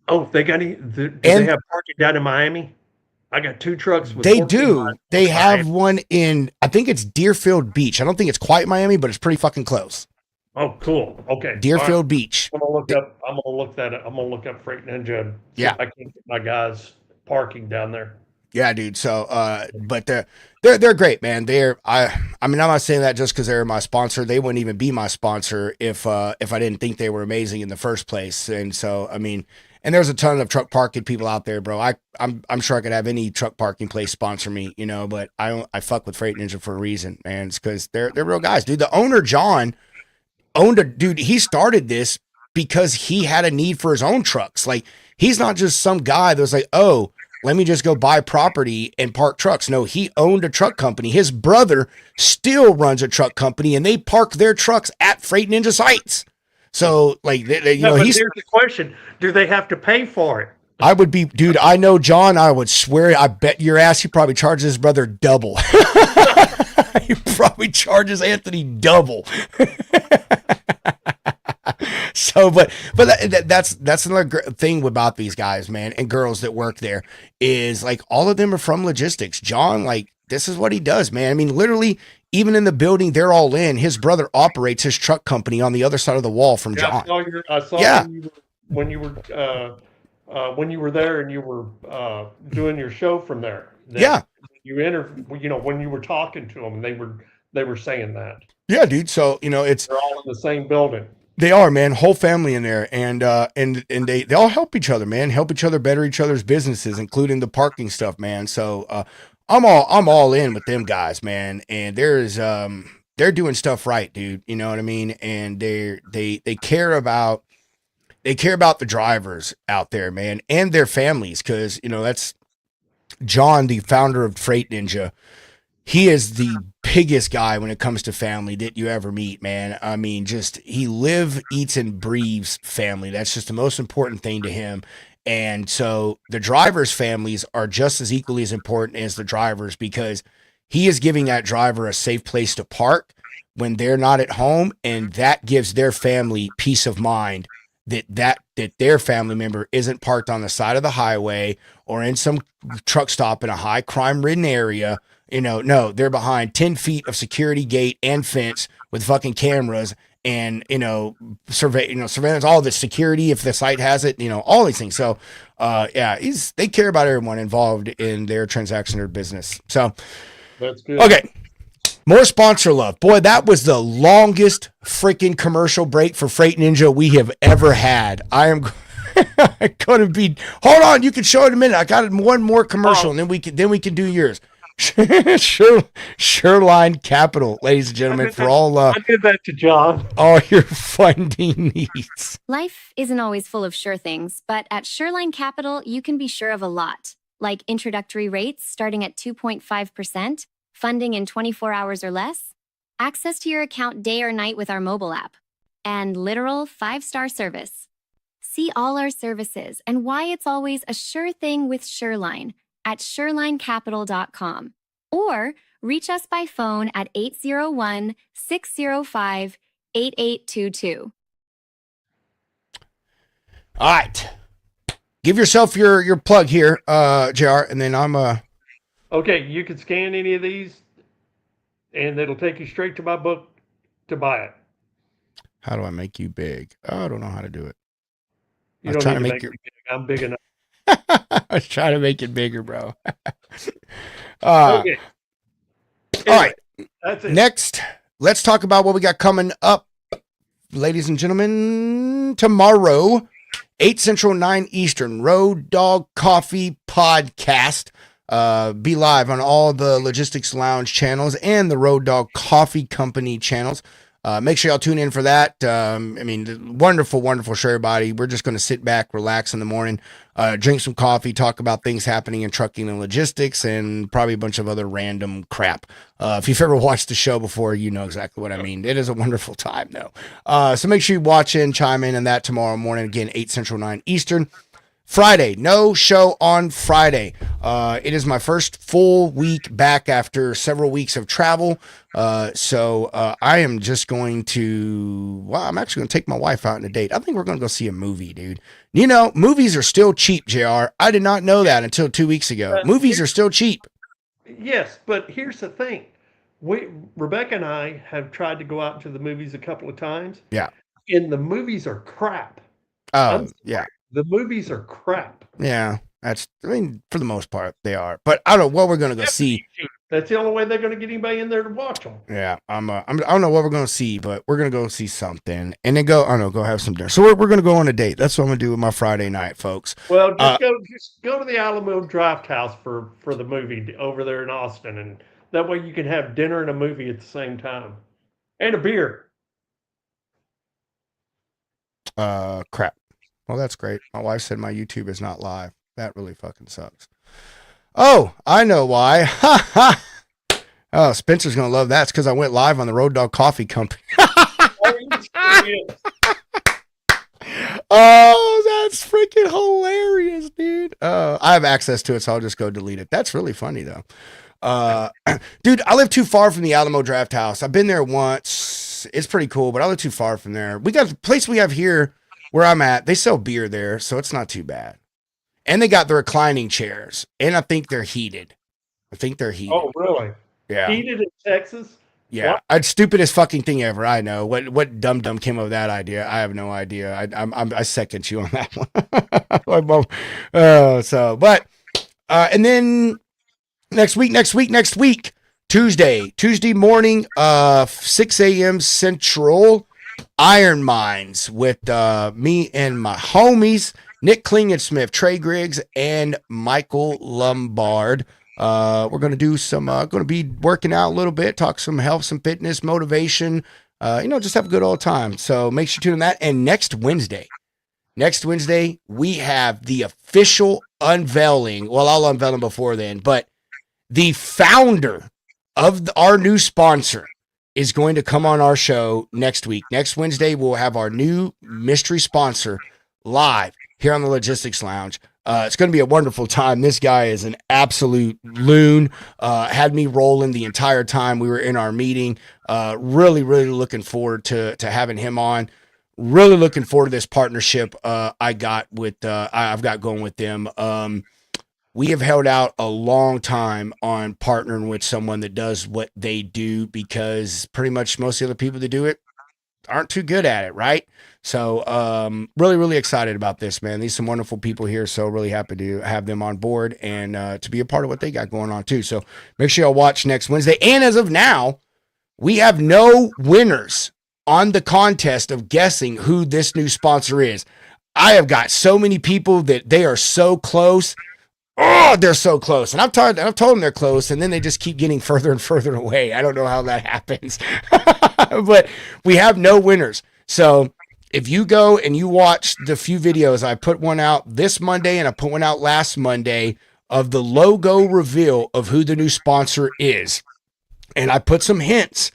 Oh, they got any? Do they have parking down in Miami? I got 2 trucks. With They do. They have one in, I think it's Deerfield Beach. I don't think it's quite Miami, but it's pretty fucking close. Oh, cool. Okay. Deerfield Beach. I'm gonna look that up. I'm gonna look up Freight Ninja. And see if I can get my guys parking down there. Yeah, dude. So, but they're great, man. I mean, I'm not saying that just because they're my sponsor. They wouldn't even be my sponsor if I didn't think they were amazing in the first place. And so, I mean, and there's a ton of truck parking people out there, bro. I'm sure I could have any truck parking place sponsor me, you know. But I fuck with Freight Ninja for a reason, man. It's because they're real guys, dude. The owner, John, he started this because he had a need for his own trucks. Like, he's not just some guy that was like, oh, let me just go buy property and park trucks. No, he owned a truck company. His brother still runs a truck company, and they park their trucks at Freight Ninja sites. So, like, here's the question: do they have to pay for it? I would be, dude. I know John. I would swear. I bet your ass he probably charges his brother double. He probably charges Anthony double. So, but that's another thing about these guys, man, and girls that work there is like all of them are from logistics. John, like, this is what he does, man. I mean, literally, even in the building they're all in, his brother operates his truck company on the other side of the wall from John. I saw when you were there and you were doing your show from there. When you were talking to them, they were saying that. Yeah, dude. So they're all in the same building. They are, man, whole family in there, and they all help each other, man, help each other better each other's businesses, including the parking stuff, man. So I'm all in with them guys, man, and they're doing stuff right, dude. You know what I mean? And they care about the drivers out there, man, and their families, because that's John, the founder of Freight Ninja. He is the biggest guy when it comes to family that you ever meet, man. I mean, he eats and breathes family. That's just the most important thing to him. And so the drivers' families are just as equally as important as the drivers, because he is giving that driver a safe place to park when they're not at home. And that gives their family peace of mind that their family member isn't parked on the side of the highway or in some truck stop in a high crime ridden area. No, they're behind 10 feet of security gate and fence with fucking cameras and, surveillance, all the security, if the site has it, all these things. So, they care about everyone involved in their transaction or business. So that's good. Okay. More sponsor love. Boy, that was the longest freaking commercial break for Freight Ninja we have ever had. I am going to be, hold on. You can show it in a minute. I got one more commercial and then we can do yours. Shoreline Capital, ladies and gentlemen, for all I did that to John. All your funding needs. Life isn't always full of sure things, but at Shoreline Capital, you can be sure of a lot, like introductory rates starting at 2.5%, funding in 24 hours or less, access to your account day or night with our mobile app, and literal 5-star service. See all our services and why it's always a sure thing with Shoreline at ShorelineCapital.com, or reach us by phone at 801-605-8822. All right. Give yourself your plug here, JR, and then I'm Okay, you can scan any of these and it'll take you straight to my book to buy it. How do I make you big? Oh, I don't know how to do it. You don't need to make me big. I'm big enough. I was trying to make it bigger, bro. Okay. All right. That's it. Next, let's talk about what we got coming up, ladies and gentlemen. Tomorrow, 8 Central, 9 Eastern, Road Dog Coffee Podcast. Be live on all the Logistics Lounge channels and the Road Dog Coffee Company channels. Make sure y'all tune in for that. Wonderful, wonderful show, everybody. We're just going to sit back, relax in the morning, drink some coffee, talk about things happening in trucking and logistics, and probably a bunch of other random crap. If you've ever watched the show before, you know exactly what I mean. It is a wonderful time, though. So make sure you watch in, chime in on that tomorrow morning. Again, 8 Central, 9 Eastern. Friday, no show on Friday. It is my first full week back after several weeks of travel. So I am just going to, well, I'm actually going to take my wife out on a date. I think we're going to go see a movie, dude. You know, movies are still cheap, JR. I did not know that until 2 weeks ago. Movies are still cheap. Yes, but here's the thing. Rebecca and I have tried to go out to the movies a couple of times. Yeah. And the movies are crap. Oh, yeah. The movies are crap. Yeah. I mean, for the most part, they are. But I don't know what we're going to go see. That's the only way they're going to get anybody in there to watch them. Yeah. I don't know what we're going to see, but we're going to go see something. And then go have some dinner. So we're going to go on a date. That's what I'm going to do with my Friday night, folks. Well, just go to the Alamo Draft House for the movie over there in Austin. And that way you can have dinner and a movie at the same time. And a beer. Crap. Well, that's great. My wife said my YouTube is not live. That really fucking sucks. Oh, I know why. Ha ha. Oh, Spencer's going to love that. It's because I went live on the Road Dog Coffee Company. Oh, that's freaking hilarious, dude. I have access to it, so I'll just go delete it. That's really funny, though. Dude, I live too far from the Alamo Draft House. I've been there once. It's pretty cool, but I live too far from there. We got the place we have here where I'm at. They sell beer there, so it's not too bad. And they got the reclining chairs, and I think they're heated. Oh, really? Yeah. Heated in Texas? Yeah. It's stupidest fucking thing ever. I know. What dumb came up with that idea? I have no idea. I second you on that one. And then next week, Tuesday morning, 6 a.m. Central, Iron Minds with me and my homies, Nick Klingensmith, Trey Griggs, and Michael Lombard. We're going to do some, going to be working out a little bit, talk some health, some fitness, motivation, just have a good old time. So make sure to tune in that. And next Wednesday, we have the official unveiling. Well, I'll unveil them before then, but the founder of our new sponsor is going to come on our show next week. Next Wednesday, we'll have our new mystery sponsor live here on the Logistics Lounge. It's going to be a wonderful time. This guy is an absolute loon. Had me rolling the entire time we were in our meeting. Really looking forward to having him on. Really looking forward to this partnership I've got going with them. We have held out a long time on partnering with someone that does what they do, because pretty much most of the other people that do it aren't too good at it, right? So really excited about this, man. These are some wonderful people here, so really happy to have them on board and to be a part of what they got going on too. So make sure y'all watch next Wednesday. And as of now, we have no winners on the contest of guessing who this new sponsor is. I have got so many people that they are so close. Oh, they're so close. And I've told them they're close, and then they just keep getting further and further away. I don't know how that happens. But we have no winners. So if you go and you watch the few videos, I put one out this Monday and I put one out last Monday of the logo reveal of who the new sponsor is. And I put some hints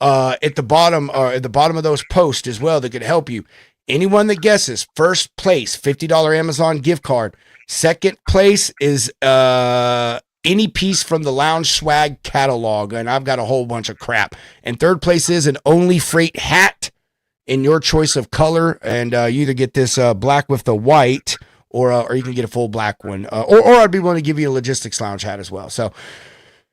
at the bottom of those posts as well that could help you. Anyone that guesses first place, $50 Amazon gift card. Second place is any piece from the Lounge Swag catalog, and I've got a whole bunch of crap. And third place is an Only Freight hat in your choice of color, and you either get this black with the white, or you can get a full black one, or I'd be willing to give you a Logistics Lounge hat as well. So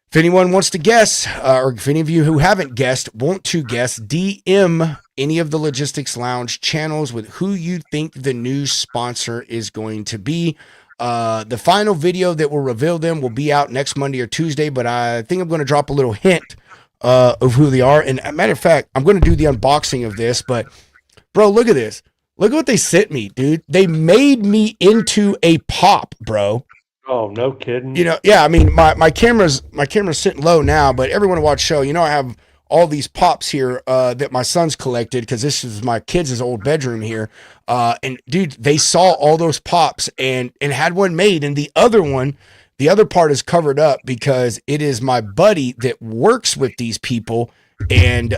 if anyone wants to guess, or if any of you who haven't guessed want to guess, DM any of the Logistics Lounge channels with who you think the new sponsor is going to be. The final video that will reveal them will be out next Monday or Tuesday, but I think I'm going to drop a little hint of who they are. And a matter of fact, I'm going to do the unboxing of this, but bro, look at this. Look at what they sent me, dude. They made me into a pop, bro. Oh, no kidding. Yeah, I mean, my camera's sitting low now, but everyone who watch show, I have all these pops here that my son's collected, because this is my kids' old bedroom here. And dude, they saw all those pops and had one made, and the other part is covered up because it is my buddy that works with these people, and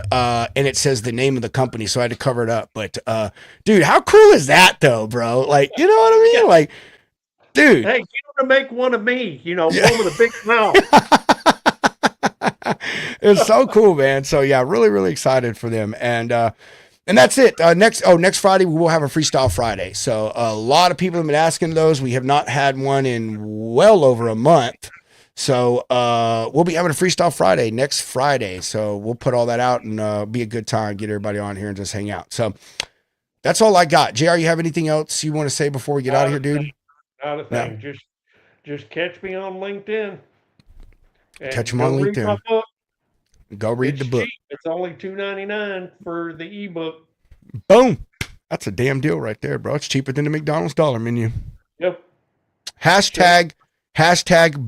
it says the name of the company, so I had to cover it up. But dude, how cool is that though, bro? Like, you know what I mean? Like, dude. Hey, get him to make one of me, Yeah. one with a big mouth. It's so cool, man. So yeah, really, really excited for them. And that's it. Next Friday we will have a Freestyle Friday. So a lot of people have been asking those. We have not had one in well over a month. So we'll be having a Freestyle Friday next Friday. So we'll put all that out and be a good time. Get everybody on here and just hang out. So that's all I got. JR, you have anything else you want to say before we get out of here, dude? Not a No. thing. Just catch me on LinkedIn and Catch him go on read my LinkedIn. book. Go read It's the book. cheap. It's only $2.99 for the ebook. Boom. That's a damn deal right there, bro. It's cheaper than the McDonald's dollar menu. Yep. Hashtag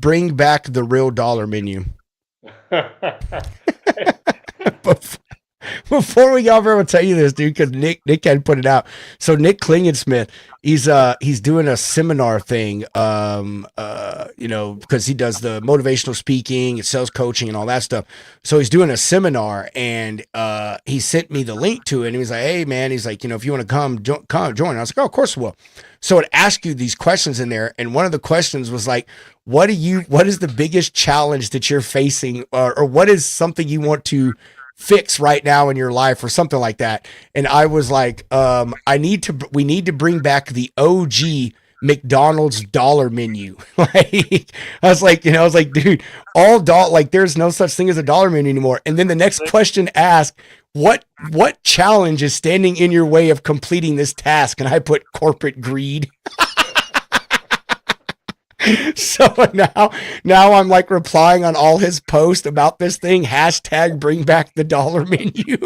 bring back the real dollar menu. Before we go over, I'll tell you this, dude, because Nick had put it out. So Nick Klingensmith, he's doing a seminar thing, because he does the motivational speaking and sales coaching and all that stuff. So he's doing a seminar, and he sent me the link to it, and he was like, "Hey, man," he's like, if you want to come join. I was like, "Oh, of course we will." So it asked you these questions in there, and one of the questions was like, what is the biggest challenge that you're facing, or what is something you want to fix right now in your life or something like that? And I was like, we need to bring back the OG McDonald's dollar menu. Like, I was like, dude, there's no such thing as a dollar menu anymore. And then the next question asked, what challenge is standing in your way of completing this task? And I put corporate greed. So now I'm like replying on all his posts about this thing, hashtag bring back the dollar menu.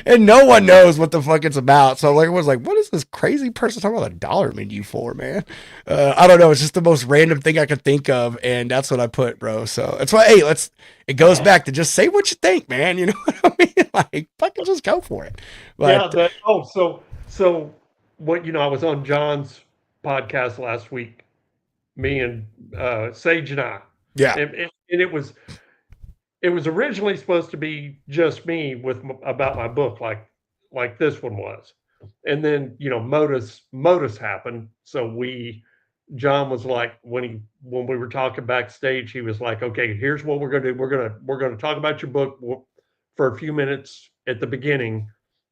And no one knows what the fuck it's about. So like, I was like, what is this crazy person talking about a dollar menu for, man? I don't know. It's just the most random thing I could think of. And that's what I put, bro. So that's why, hey, it goes back to just say what you think, man. You know what I mean? Like, fucking just go for it. But, so what, I was on John's podcast last week, me and Sage and I. yeah. And it was originally supposed to be just me about my book, like this one was. And then, Modus happened. So John was like, when we were talking backstage, he was like, "Okay, here's what we're going to do. We're going to talk about your book for a few minutes at the beginning,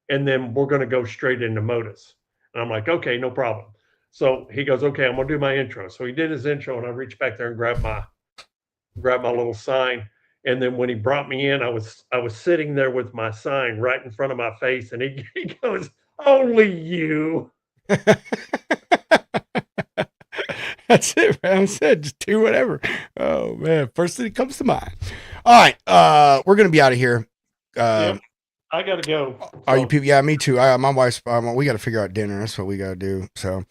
and then we're going to go straight into Modus." And I'm like, "Okay, no problem." So he goes, "Okay, I'm going to do my intro." So he did his intro, and I reached back there and grabbed my little sign. And then when he brought me in, I was sitting there with my sign right in front of my face, and he goes, "Only you." That's it, man. I said just do whatever. Oh man, first thing that comes to mind. All right, we're gonna be out of here. Yep, I gotta go. Are you people? Yeah, me too. My wife's. We got to figure out dinner. That's what we got to do. So,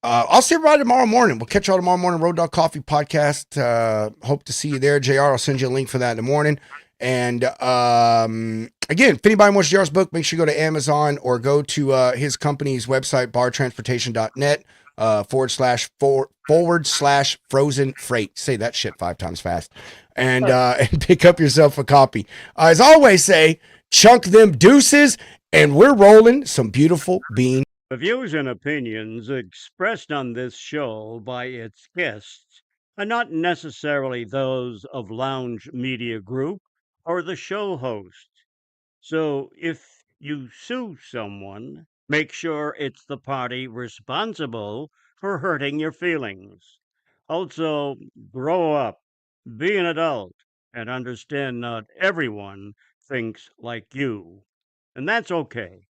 I'll see everybody tomorrow morning. We'll catch y'all tomorrow morning. Road Dog Coffee podcast. Hope to see you there, JR. I'll send you a link for that in the morning. And again, if anybody wants JR's book, make sure you go to Amazon or go to his company's website, bartransportation.net. // frozen freight. Say that shit 5 times fast. And pick up yourself a copy. As always say, chunk them deuces, and we're rolling some beautiful beans. The views and opinions expressed on this show by its guests are not necessarily those of Lounge Media Group or the show host. So if you sue someone, make sure it's the party responsible for hurting your feelings. Also, grow up, be an adult, and understand not everyone thinks like you. And that's okay.